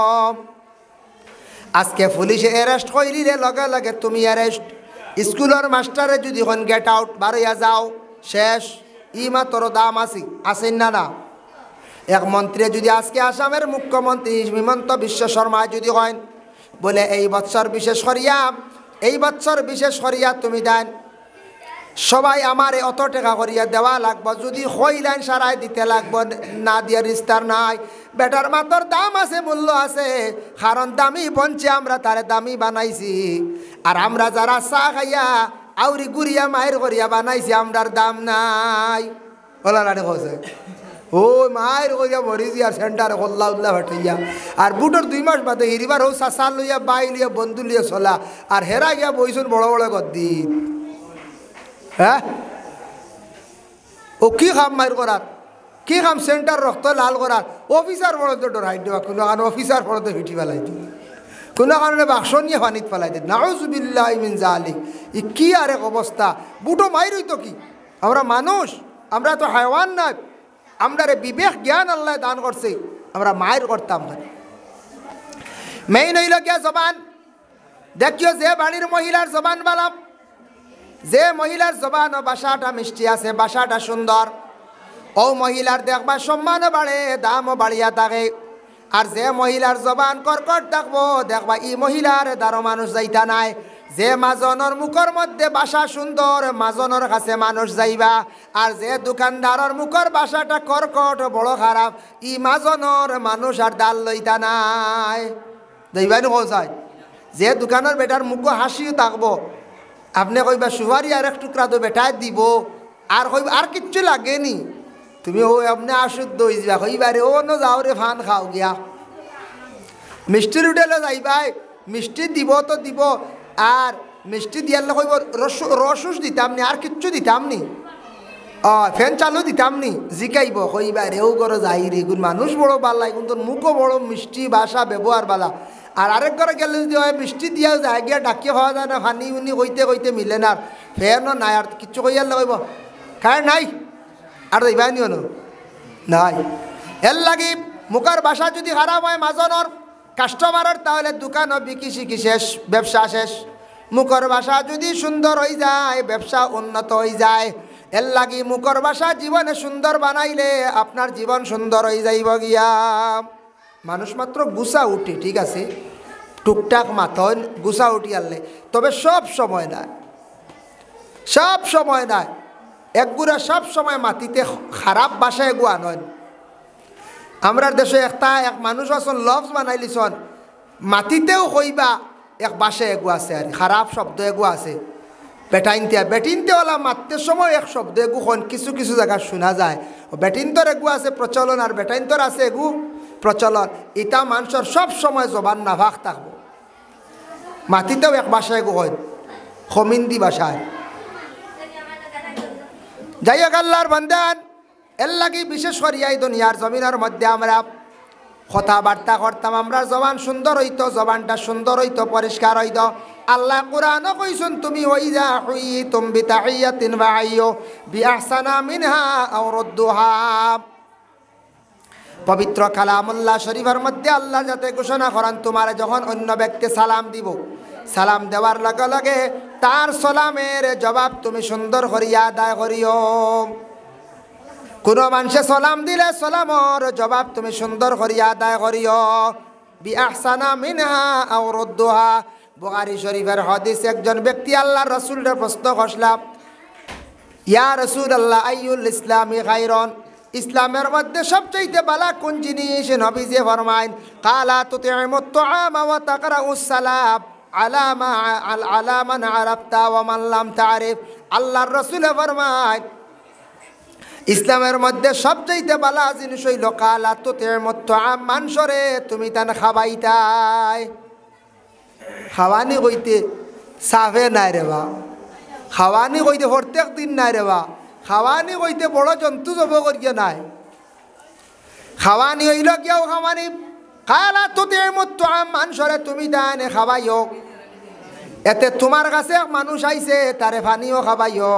আজকে পুলিশে অ্যারেস্ট কইলিলে লগে লগে তুমি অ্যারেস্ট। স্কুলের মাস্টারে যদি কোন গেট আউট বারইয়া যাও, শেষ। ই মাত্র দাম আসেন না। এক মন্ত্রী যদি আজকে আসামের মুখ্যমন্ত্রী হিমন্ত বিশ্ব শর্মা যদি হয় বলে এই বছর বিশেষ করিয়া তুমি দেন সবাই আমারে অত টাকা করিয়া দেওয়া লাগবো, যদি হইলেন সারাই দিতে লাগবো, না দিয়ে রিস্তার নাই। বেটার মাতর দাম আছে, মূল্য আছে, কারণ দামি বঞ্চে আমরা তারে দামি বানাইছি। আর আমরা যারা চা খাইয়া আউরি গুড়িয়া মায়ের করিয়া বানাইছি, আমরার দাম নাই। ওলা না দেখছে ও মায়ের করিয়া মরিজি আর সেন্টারে হল্লা উল্লা ভাটাইয়া, আর বুটোর 2 মাস বাদে হিরিবার হোক চাষা লইয়া বাই লিয়া বন্ধু লিয়া চলা, আর হেরা গিয়া বইছুন বড় বড় গদ্দিন। হ্যাঁ ও কি খাম মায়ের করার, কি খাম সেন্টার রক্ত লাল করার। অফিসার পড়তে ডরাই দেওয়া, কোনো কারণে অফিসার পড়তে ভিটি ফেলাই দিই, কোনো কারণে বাক্স নিয়ে পানিত ফেলাই দিই। নাউজুবিল্লাহ মিন জালিক। ই কি আর এক অবস্থা। বুটো মায়ের হইতো কি, আমরা মানুষ, আমরা তো হায়ওয়ান না। আমরা বিবেক জ্ঞান আল্লাহ দান করছে, আমরা মায়ের করতাম। মেইন হইল গিয়া জবান। দেখিও যে বাড়ির মহিলার জবান বালা, যে মহিলার জবান ও বাসাটা মিষ্টি আছে, বাসাটা সুন্দর, ও মহিলার দেখবা সম্মানও বাড়ে, দামও বাড়িয়া থাকে। আর যে মহিলার জবান কর্কট থাকবো, দেখবা ই মহিলার দ্বারা মানুষ যাইতা নাই। যে মাজনের মুখর মধ্যে বাসা সুন্দর, মাজনের কাছে মানুষ যাইবা। আর যে দোকানদারের মুখর বাসাটা কর্কট বড় খারাপ, ই মাজনের মানুষ আর দাল লইতা নাই। যাইবাই কোথায়? যে দোকানের বেটার মুখ হাসিও থাকবো, আপনি কইবা সুপারি আর এক টুকরা তো বেটায় দিব, আর কইবা আর কিচ্ছু লাগেনি, তুমি ও আপনি আশুদ্ধ হয়ে যাবা। কইবারে ও ন যাও রে ফান খাও গিয়া। মিষ্টির হোটেলে যাইবাই, মিষ্টি দিব তো দিব, আর মিষ্টি দিয়ালে কইব রসুস দিতাম নি, আর কিচ্ছু দিতাম নি, ফ্যান চালু দিতাম নি। জিকাইব কইবারে ও করে যাই রে, গুণ মানুষ বড় বালাই, কিন্তু মুখও বড় মিষ্টি ভাষা ব্যবহার বালা। আর আরেক ঘরে গেলে যদি হয় মিষ্টি দিয়া যায় গিয়া ডাকিয়ে খাওয়া যায় না, ফানি উনি কইতে কইতে মিলে না, ফ্যানও নাই, আর কিচ্ছু কইয়ালে কইব খায় নাই, আর যাইবাই নিও নাই। এর লাগি মুখের বাসা যদি খারাপ হয় মাজনের কাস্টমারের, তাহলে দোকানও বিকি শিকি শেষ, ব্যবসা শেষ। মুখের বাসা যদি সুন্দর হয়ে যায়, ব্যবসা উন্নত হয়ে যায়। এর লাগি মুখের বাসা জীবনে সুন্দর বানাইলে আপনার জীবন সুন্দর হয়ে যাইব গিয়া। মানুষ মাত্র গুছা উঠে, ঠিক আছে, টুকটাক মাথন গুছা উঠি আনলে, তবে সব সময় নাই, সব সময় নাই। একগুড়া সব সময় মাটিতে খারাপ বাসায় এগুয়া নয়। আমরা দেশে এক মানুষ আছেন লফজ বানাইলিছন, মাটিতেও কইবা এক বাসায় এগু আছে, আর খারাপ শব্দ এগু আছে। বেটিনতেওয়ালা মারতে সময় এক শব্দ এগু কিছু কিছু জায়গা শোনা যায়। বেটিনতর এগু আছে প্রচলন, আর বেটাইনতর আছে এগু প্রচলন। ইটা মানুষের সব সময় জবান নাভাগ থাকবো। মাটিতেও এক বাসায় এগু হয়, খমিন্দি বাসায়। যাই হোক আল্লাহর বান্দান, এর লাগি বিশেষ করিয়া এই দুনিয়ার জমিনের মধ্যে আমরা কথাবার্তা করতাম, আমরা জবান সুন্দর হইতো, জবানটা সুন্দর হইতো, পরিষ্কার হইতো। আল্লাহ কোরআনও কইছেন তুমি ওইজা হুইতুম বিতাহিয়াতিন ফাহাইয়ু বিআহসানা মিনহা আও রুদ্দুহা। পবিত্র কালামুল্লাহ শরীফের মধ্যে আল্লাহ যাতে ঘোষণা করেন, তোমার যখন অন্য ব্যক্তি সালাম দিব, সালাম দেওয়ার লগে লগে তার সালামের জবাব তুমি সুন্দর করিয়া আদায় করিও। কোনো মানুষে সালাম দিলে সালামর জবাব তুমি সুন্দর করিয়া আদায় করিও। বিআহসানা মিনহা আও রুদ্দুহা। বুখারী শরীফের হাদিস, একজন ব্যক্তি আল্লাহর রাসূলের প্রশ্ন করলাম, ইয়া রাসূলুল্লাহ আইয়ুল ইসলামি খায়রুন, ইসলামের মধ্যে সবচেয়ে ভালো কোন জিনিস? নবীজি ফরমাইন, কালা তুতিমুত তুআমা ওয়া তাকরাউস সালাম আলা মান আরাফতা ওয়া মান লাম তারিফ। আল্লাহর রাসূল ফরমায় ইসলামের মধ্যে সবচেয়ে ভালো জিনিস হইল কালা তুতিমুত তুআম, মানুষরে তুমি তান খাবাইতাই। খাওয়ানি কইতে সাফে নাই রে বা, খাওয়ানি কইতে প্রত্যেক দিন নাই রে বা, খাওয়ানি কইতে বড় জন্তু জব করিয়া নাই। খাওয়ানি হইল কেউ খাওয়ানি কালা তুতিমুত তুআম, মানুষরে তুমি দানে খাবাইও। এতে তোমার কাছে মানুষ আইছে, তারে পানিও খাবাইও।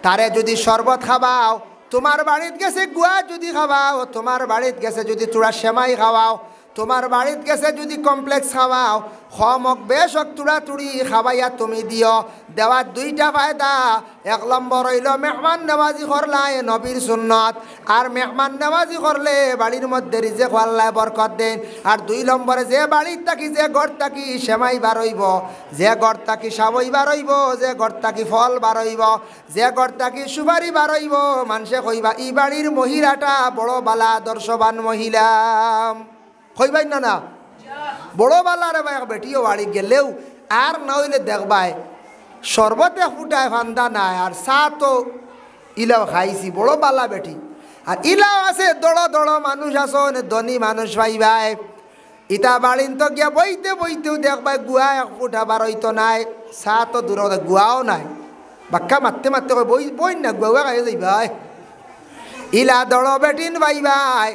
তারে যদি শরবত খাবাও, তোমার বাড়িত গেছে গুয়া যদি খাওয়াও, তোমার বাড়িত গেছে যদি চূড়া সেমাই খাওয়াও, তোমার বাড়িত গেছে যদি কমপ্লেক্স খাওয়াও, হমক বেশক তুড়া তুড়ি খাওয়াইয়া তুমি দিও। দেওয়ার দুইটা ফায়দা। এক নম্বর হইল মেহমান নেওয়াজি করলাই নবীর সুন্নত, আর মেহমান নেওয়াজি করলে বাড়ির মধ্যে রিজেক আল্লাহ বরকত দেন। আর দুই নম্বরে যে বাড়ির থাকি যে ঘর থাকি সেমাই বারইব, যে ঘর থাকি সাবই বারইব, যে ঘর থাকি ফল বারইব, যে ঘর থাকি সুপারি বারইব, মানুষে কইবা ই বাড়ির মহিলাটা বড় বালা আদর্শবান মহিলা। কইবাই না না বড় বালা রে ভাই, বেটিও বাড়ি গেলেও আর না হইলে দেখবাই শরবতে ফুটায় ফান্দা নাই, আর চা তো ইলাও খাইছি, বড় বালা বেটি। আর ইলাও আছে দড় দড় মানুষ আসন, ধনী মানুষ পাইবাই। ইটা বাড়িন তো গিয়া বইতে বইতেও দেখবাই গুয়া এক ফুটা বার হইতো নাই, চা তো দূর গুয়াও নাই। বাক্কা মারতে মারতে কই বই বই না গুয়া খাই যাইবাই। ইলা দড় বেটিন পাইবাই,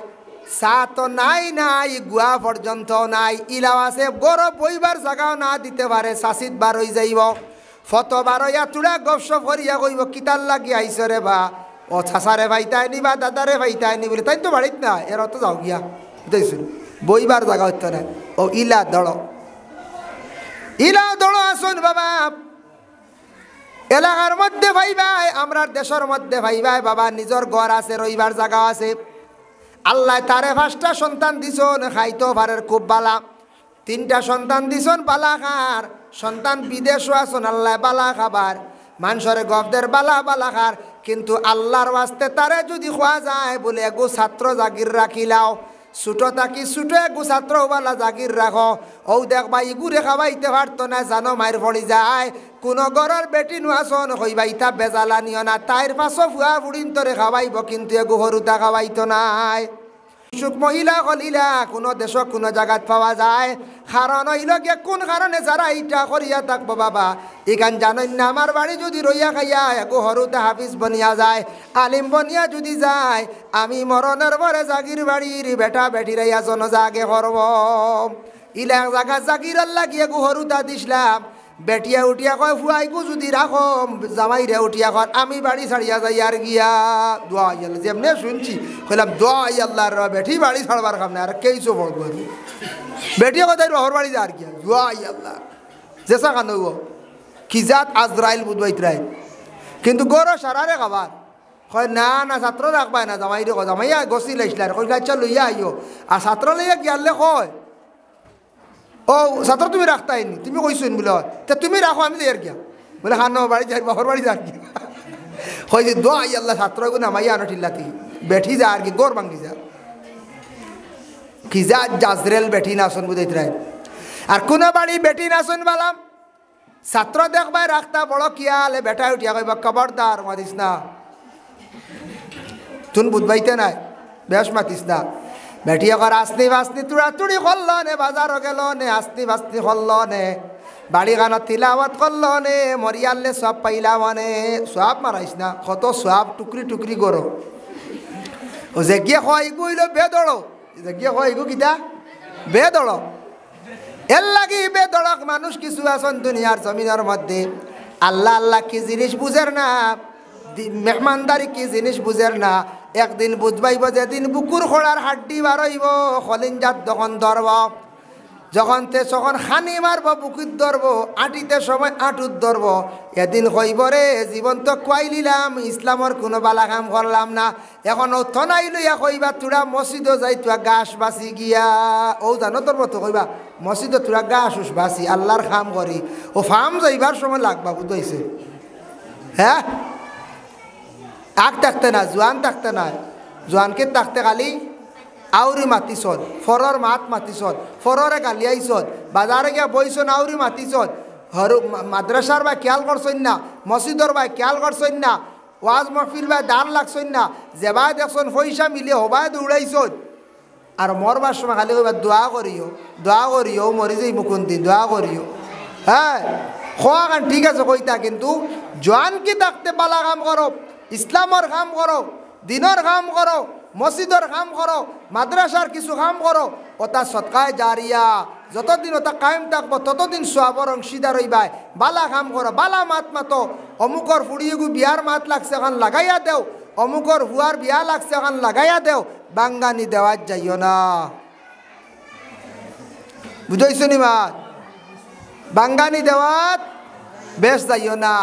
চা তো নাই নাই, গুয়া পর্যন্ত নাই। ইলাও আছে গরম বইবার জায়গাও না দিতে পারে, চাষিত বার হয়ে যাইব। ফত বার হইয়া তুড়া গপসপ করিয়া কইব কিতার লাগি আইস রে বা, ও ছাসারে ভাইতাইনি বা দাদারে ভাইতাইনি বলে, তাই তো বাড়িত না, এর তো যাও গিয়া দেখছিল বইবার জায়গা হইতো না। ও ইলা দড়, ইলা দড় আসুন বাবা। এলাকার মধ্যে ভাইবাই, আমরার দেশের মধ্যে ভাইবাই বাবা, নিজের ঘর আছে, রইবার জায়গা আছে। আল্লাহ তারে 5টা সন্তান দিছন, খাইতো পারের খুব বালা। 3টা সন্তান দিছন বালা খার, সন্তান বিদেশও আসন আল্লাহ বালা খাবার, মানুষের গফদের বালা বালা খার। কিন্তু আল্লাহর ওয়াস্তে তারে যদি খোয়া যায় বলে এগো ছাত্র জাগির রাখিলাও, ছোটো থাকি ছোটো এগো ছাত্র বালা জাগির রাখো। ও দেখবা ইগুরে খাবাইতে পারতো না, জানো মায়ের পড়ি যায়। কোনো গড়ের বেটি নোয়াছন কইবা ইতা বেজালা নিও না, তাইর পাশও ফুয়া ফুড়িন তরে খাওয়াইব, কিন্তু এগো হরুতা খাওয়াইতো নাই। সুখ মহিলা কলিলা কোনো দেশ কোনো জায়গাত পাওয়া যায়। কারণ হইল গিয়ে কোন কারণে যারা ইটা করিয়া থাকবো বাবা, এখান জানেন না আমার বাড়ি যদি রইয়া খাইয়া এগো হরুতে হাফিজ বনিয়া যায়, আলিম বনিয়া যদি যায়, আমি মরণের পরে জাগির বাড়ির বেটা বেটিরাইয়া জনজাগে করব। ইলা জাগা জাগির আল্লাহ গিয়ে গো হরুতা দিসলাম, বেটিয়া উঠিয়া কয় ফুয়াইগু যদি রাখো, জামাইরে উঠিয়া কর আমি বাড়ি ছাড়িয়া যাই আর গিয়া। দোয়া আল্লাহ যেমনে শুনছি কইলাম দোয়া আল্লাহর বেটি বাড়ি ছাড়বার কাম না, আর কেইছো পড়বো বেটিয়া কোথায় রহর বাড়ি যা আর গিয়া দোয়া আল্লাহ জেসা কান কি জাত আজরাইল বুধবাইতরাই। কিন্তু গৌর সারারে খাবার কয় না না ছাত্র রাখবাই না, জামাইরে কয় জামাইয়া গছি লাইসলার কই আচ্ছা লইয়া আইও। আর ছাত্র লইয়া গিয়ালে কয় ও ছাত্র তুমি রাখতাইনি, তুমি কইছো বলে তা তুমি রাখো আমি যাই আর গিয়া বলে হান বাড়ি যাই বাহর বাড়ি যার গিয়া হয় যে দোয়া আল্লাহ ছাত্র নামাইয়া আনো ঠিল্লাতি বেঠি যা আর কি গোর ভাঙ্গি যা কি যা জাজরেল বেঠি না শুন বুঝাইত রায়। আর কোনো বাড়ি বেটি না শুন বালাম ছাত্র দেখবাই রাখতা বড় কিয়ালে বেটা উঠিয়া কইব খবরদার মাতিস না, তুন বুঝবাইতে নাই বেশ মাতিস না। বেটিয়া কর আসনি বাসনি তুড়া তুড়ি করল নে, বাজারও গেল নে, আসনি বাসনি করল নে, বাড়ি গানত তিলাওয়াত করল নে, মরিয়ালে সব পাইলা মানে সব মারাইস না, কত সব টুকরি টুকরি করো। ও যে গিয়ে হয় গুইল বেদড়ো, যে গিয়ে হয় গু কিতা বেদড়ো। এর লাগি বেদড়ক মানুষ কিছু আছেন দুনিয়ার জমিনের মধ্যে, আল্লাহ আল্লাহ কি জিনিস বুঝের না, মেহমানদারি কি জিনিস বুঝের না। একদিন বুঝবাইব যেদিন বুকুর খোড়ার হাড্ডি বারইব, খলিঞ্জাত যখন ধরব, যখন তে তখন খানি মারব বুকুত ধরব আঁটিতে সময় আঁটুত ধরব এদিন কইব রে জীবন তো খুয়াই নিলাম ইসলামর কোনো বালা কাম করলাম না এখন ও থনাই লইয়া কইবা তোরা মসজিদও যাই তোরা গাছ বাঁচি গিয়া ও জানো তোর মতো কইবা মসজিদও তোরা গাছ উস বাঁচি আল্লাহর কাম করি ও ফার্ম যাইবার সময় লাগবা বুঝাইছে হ্যাঁ আগ থাকতে না জোয়ান থাকতে না জোয়ানকে থাকতে খালি আউরি মাতিছন ফরর মাত মাতিছন ফররে গালিয়াইছন বাজারে গিয়া বইছন আউরি মাতিছন হরু মাদ্রাসার ভাই খেয়াল করছন না মসজিদর ভাই খেয়াল করছন না ওয়াজ মহফিল ভাই দান লাগছন না যেবাই দেখছন পয়সা মিলিয়ে হবাই দৌড়াইছন আর মরবার সময় খালি কইবা দোয়া করিও মরি যাই মুকুন্দি দোয়া করিও হ্যাঁ খোয়া গান ঠিক আছে কইতা কিন্তু জোয়ানকে থাকতে বালা কাম করো ইসলামর কাম করো দিনের কাম করো মসজিদর কাম করো মাদ্রাসার কিছু কাম করো ওটা সৎকায় জারিয়া যতদিন ওটা কায়েম থাকবো ততদিন সোয়াবর অংশীদার হইবাই বালা কাম করো বালা মাত মাতো অমুকর ফুড়িয়েগু বিয়ার মাত লাগছে এখন লাগাইয়া দেও অমুকর হুয়ার বিয়া লাগছে এখন লাগাইয়া দেও বাঙ্গানি দেওয়ার যাইও না বুঝাইছো নি মাত বাঙ্গানি দেওয়াত বেশ যাইও না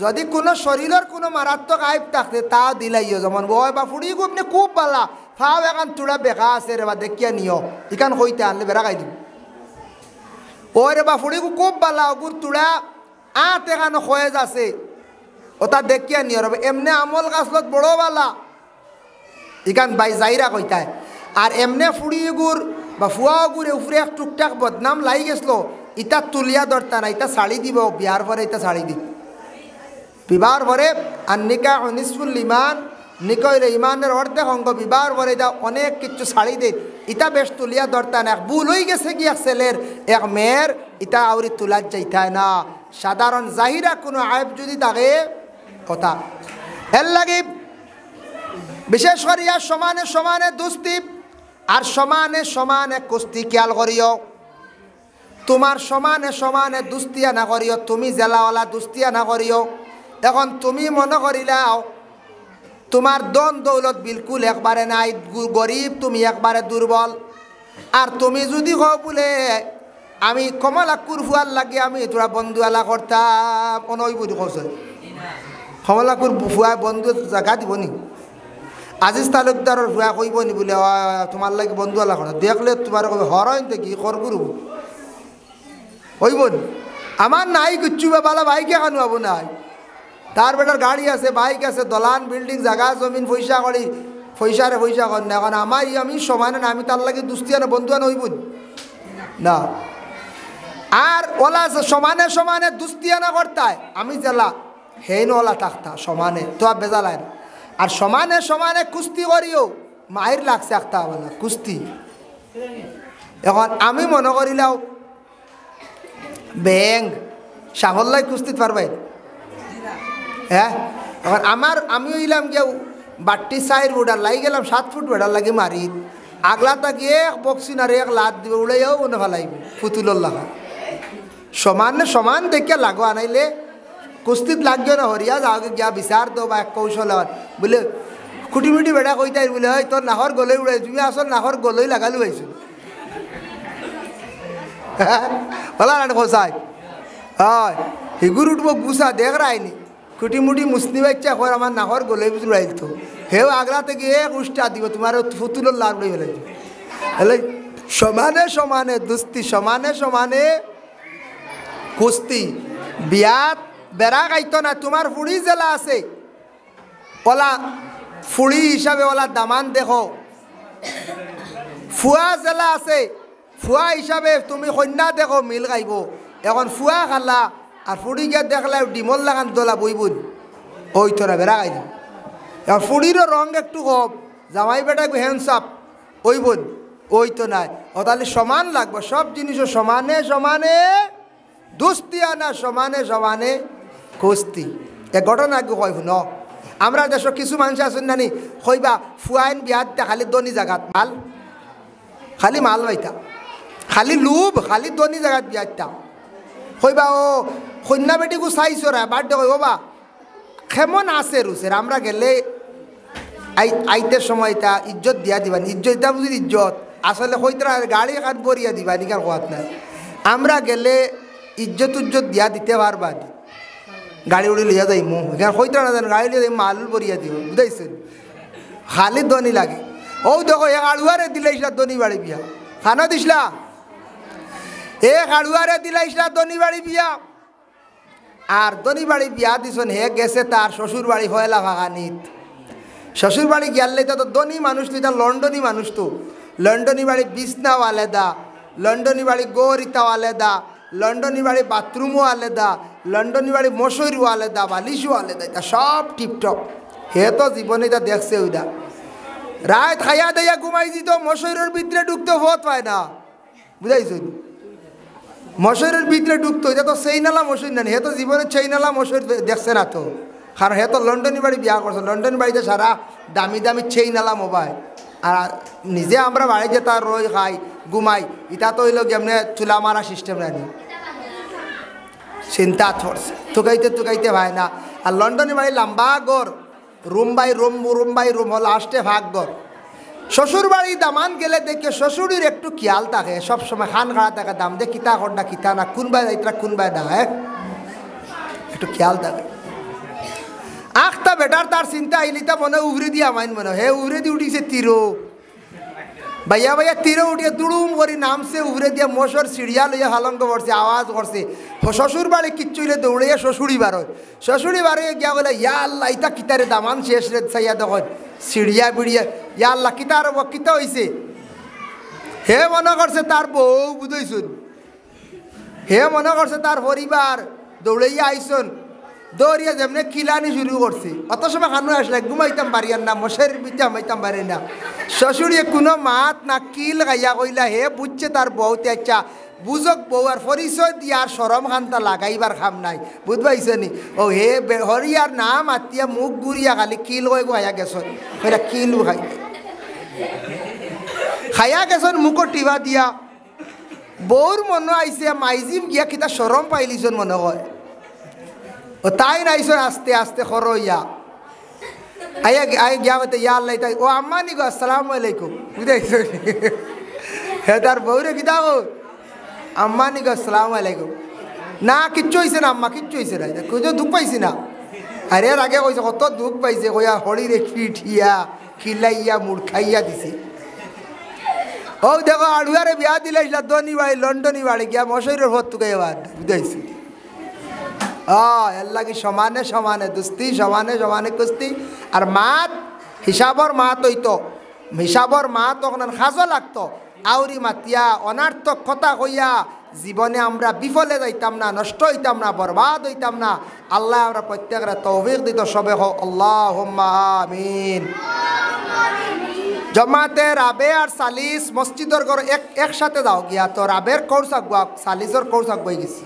যদি কোনো শরীরের কোনো মারাত্মক আইব থাকতে তা দিলাইও যেমন বয় বা ফুড়ি আপনি খুব বালা ফাও এখন তোরা বেকা আছে রে বা দেখিয়া নিও ইখান হইতে আনলে বেড়া খাই দিব ও রে বা ফুড়ি খুব বালা ওগুর তোরা আত এখান খয়েজ আছে ওটা দেখিয়া নিও রে এমনি আমল গাছত বড় বালা ইখান বাই যাইরা কইতায় আর এমনি ফুড়ি গুড় বা ফুয়া গুড়ে উপরে এক টুকটাক বদনাম লাই গেছিল ইটা তুলিয়া ধরতা না ইটা শাড়ি দিব বিয়ার পরে ইটা শাড়ি দিব বিবাহর পরে আর নিকা নিসফুল ইমান নিকইরে ইমানের অর্ধেক অঙ্গ বিবাহর পরে এটা অনেক কিছু শাড়ি দে ইটা বেশ তুলিয়া ধরতা না ভুল হয়ে গেছে কি এক ছেলের এক মেয়ের ইটা আউরি তুলার যাইতায় না সাধারণ জাহিরা কোনো আইব যদি থাকে কথা এর লাগে বিশেষ করে ইয়ার সমানে সমানে দুস্তি আর সমানে সমানে কুস্তি খেয়াল করিও তোমার সমানে সমানে দুস্তিয়া না করিও তুমি জেলাওয়ালা দুস্তিয়া না করিও এখন তুমি মনে করিলাও তোমার দন দৌলত বিলকুল একবারে নাই গরিব তুমি একবারে দুর্বল আর তুমি যদি হও বলে আমি কমলাকুর ফুয়ার লাগে আমি তোরা বন্ধুওয়ালা করতাম অনই বুঝি কৌশ কমলাকুর ফুয়া বন্ধু জায়গা দিব নি আজিজ তালুকদারের ফুয়া কইব নি বলে তোমার লাগে বন্ধুওয়ালা করতা দেখলে তোমার কবে হরইন দেখি কর করব কইব নি আমার নাই কিচ্ছু বালা বাইকে খানো হবো নাই তার বেটার গাড়ি আছে বাইক আছে দলান বিল্ডিং জায়গা জমিন পয়সা করি পয়সারে পয়সা কর না এখন আমার আমি সমানে না আমি তার লাগে দুস্তিয়া না বন্ধু আনা হইব না আর ওলা সমানে সমানে দুস্তিয়া না করতায় আমি জেলা হেন ওলা থাকতা সমানে তো আর বেজালায় না আর সমানে সমানে কুস্তি করিও মাহির লাগছে একটা বলা কুস্তি এখন আমি মনে করিলাও ব্যাং সাহল্লাই কুস্তি পারবাই হ্যাঁ এখন আমি হইলাম কেউ বাট্টি 4 ফুট আর লাগি গেলাম 7 ফুট বেড়ার লাগে মারি আগলা তাকে এক বক্সিন আর এক লাত দিবে উড়াইয়াও মনে ফেলাইব পুতুলর লাগা সমানে সমান দেখে লাগো আনাইলে কুস্তিত লাগবে না হরিয়া যাওকে গিয়া বিচার দো বা এক কৌশল বলে খুঁটিমুটি বেড়া কইতাই বলে হয় তোর নাহর গলেই উড়াই তুমি আসল নাহর গলেই লাগালো হয়েছো বলা না খোসাই হয় হিগুর উঠবো গুসা দেখ রায়নি খুঁটিমুটি মুসনি বাচ্চা কর আমার নাহর গলেই উড়াই দিত হেও আগলা থেকে এক উষ্টা দিব তোমার ফুতুলোর লাভ লই ফেলাই হলে সমানে সমানে দুস্তি সমানে সমানে কুস্তি বিয়াত বেড়া গাইতো না তোমার ফুড়ি জেলা আছে ওলা ফুড়ি হিসাবে ওলা দামান দেখো ফুয়া জেলা আছে ফুয়া হিসাবে তুমি কন্যা দেখো মিল গাইব এখন ফুয়া খালা আর ফুড়ি গিয়ে দেখলে ডিমল লাগান দোলা বইবুন ওই তোরা বেড়া গাই এখন ফুড়িরও রং একটু কম জামাই বেটা হ্যান্ডসাপ ওই বোন ওই তো নাই ও তাহলে সমান লাগবে সব জিনিসও সমানে সমানে দুস্তি আনা সমানে সমানে কুস্তি এ ঘটনা আগে কয় শুন আমরা দেশ কিছু মানুষ আছেন নানি কইবা ফুয়াইন বিয়াত খালি দনি জায়গাত মাল খালি মাল পাইতা খালি লুভ খালি দনি জায়গাত বিয়াতটা কইবা ও কন্যা বেটিকু চাইছো রা বার্থডে কইব বা কেমন আছে রুসের আমরা গেলে আইতের সময় তা ইজ্জত দিয়া দিবানি ইজ্জত এটা বুঝি ইজ্জত আসলে হইতরা গাড়ি খান বরিয়া দিবা নিকার কোয়াত না আমরা গেলে ইজ্জত উজ্জত দিয়া দিতে পারবা গাড়ি উড়ি লিয়া যাই মো এখানে হইতরা না গাড়ি লিয়া যাই মাল বরিয়া দিব বুঝাইছেন খালি দনি লাগে ও দেখো এক আড়ুয়ারে দিলাইছিলা দনি বাড়ি বিয়া খানা দিসলা এক আড়ুয়ারে দিলাইছিলা দনি বাড়ি বিয়া আর দনি বাড়ি বিয়া দিছন হে গেছে তার শ্বশুর বাড়ি হয়লা ভাগানিত শ্বশুর বাড়ি গেলে তো দনি মানুষ তো এটা লন্ডনী মানুষ তো লন্ডনী বাড়ি বিছনাও আলাদা লন্ডনী বাড়ি গৌরিতাও আলাদা লন্ডনী বাড়ি বাথরুমও আলাদা লন্ডনী বাড়ি মশারিও আলাদা বালিশও আলাদা এটা সব টিপটপ হে তো জীবনে এটা দেখছে ওইটা রাত খাইয়া দেয়া ঘুমাই দিত মশারির ভিতরে ঢুকতে হত পায় না বুঝাইছেন মশারির ভিতরে ঢুকতো এটা তো সেই নালা মশারি না হে তো জীবনে সেই নালা মশারি দেখছে না তো কারণ হে তো লন্ডনী বাড়ি বিয়া করছে লন্ডনী বাড়িতে সারা দামি দামি সেই নালা মোবাইল আর নিজে আমরা বাড়িতে তার রই খাই ঘুমাই এটা তো হইল কেমনে চুলা মারা সিস্টেম রানি চিন্তা পড়ছে তুকাইতে ভাই না আর লন্ডনী বাড়ি লম্বা গড় রুম বাই রুম হল লাস্টে ভাগ গড় শ্বশুর বাড়ি দামান গেলে দেখে শ্বশুরের একটু খেয়াল থাকে সবসময় খান খাড়া থাকে দাম দে কিতা কর না কিতা না কোনবাই যাইতরা কোনবাই না একটু খেয়াল থাকে আখটা বেটার তার চিন্তা আইলিতা মনে উভরে দিয়া মাইন মনে হে উভরে দিয়ে উঠিছে তীরো ভাইয়া তীরে উঠিয়ে দুড়ুম করে নামছে উভরে দিয়া মশর সিঁড়িয়া লইয়া হালঙ্গ করছে আওয়াজ করছে শ্বশুর বাড়ি কিচ্ছু হইলে দৌড়িয়া শ্বশুরি বারো গিয়া বলে ইয়া আল্লাহ ইতা কিতারে দামান শেষ রে চাইয়া দেখুন সিঁড়িয়া বিড়িয়া ইয়া আল্লাহ কিতার কিতা হয়েছে হে মনে করছে তার বউ বুঝইছুন হে মনে করছে তার পরিবার দৌড়াইয়া আইসন দৌড়িয়া যেমনি কিলানি শুরু করছে অত সময় খানো আসলে ঘুমাইতাম পারি না মশারির ভিতরে আমাইতাম পারি না শ্বশুরিয়ে কোনো মাত না কিল গাইয়া কইলা হে বুঝছে তার বউতে আচ্ছা বুঝক বউ আর পরিচয় দিয়ার সরম খান্তা লাগাইবার খাম নাই বুঝবাইছে নি ও হে হরিয়ার নাম আত্মীয়া মুখ ঘুরিয়া খালি কিল কই খাইয়া গেছন কইরা কিলও খাইয়া গেছন মুখো টিভা দিয়া বউর মনে আইসে মাইজিম গিয়া কিতা সরম পাইলিছন মনে হয় ও তাই নাইছন আস্তে আস্তে খরইয়া আয়া গিয়া বলতে ইয়া আল্লাহ তাই ও আম্মা নি গো আসসালামু আলাইকুম বুঝাইছ হে তার বউরে কিতা গো আম্মা নি গো আসসালামু আলাইকুম না কিচ্ছু হয়েছে না আম্মা কিচ্ছু হয়েছে না কোথাও দুঃখ পাইছি না আর এর আগে কইছে কত দুঃখ পাইছে কইয়া হরিরে পিঠিয়া খিলাইয়া মুড় খাইয়া দিছে ও দেখো আড়ুয়ারে বিয়া দিলাইছিলা দনি বাড়ি লন্ডনী বাড়ি গিয়া মশারির ভর তুকে এবার বুঝাইছি এর লাগি সমানে সমানে দুস্তি সমানে কুস্তি আর মাত হিসাবর মাত হইতো হিসাবর মাত তখন সাজো লাগতো আউরি মাতিয়া অনার্থক কথা কইয়া জীবনে আমরা বিফলে যাইতাম না নষ্ট হইতাম না বরবাদ হইতাম না আল্লাহ আমরা প্রত্যেকরা তৌফিক দিত সবে হোক আল্লাহুম্মা আমিন জমাতে রাবে আর সালিস মসজিদর ঘর একসাথে যাও গিয়া তো রাবের কোর্স আগুয়া সালিসর কোর্স আগুয়াই গেছি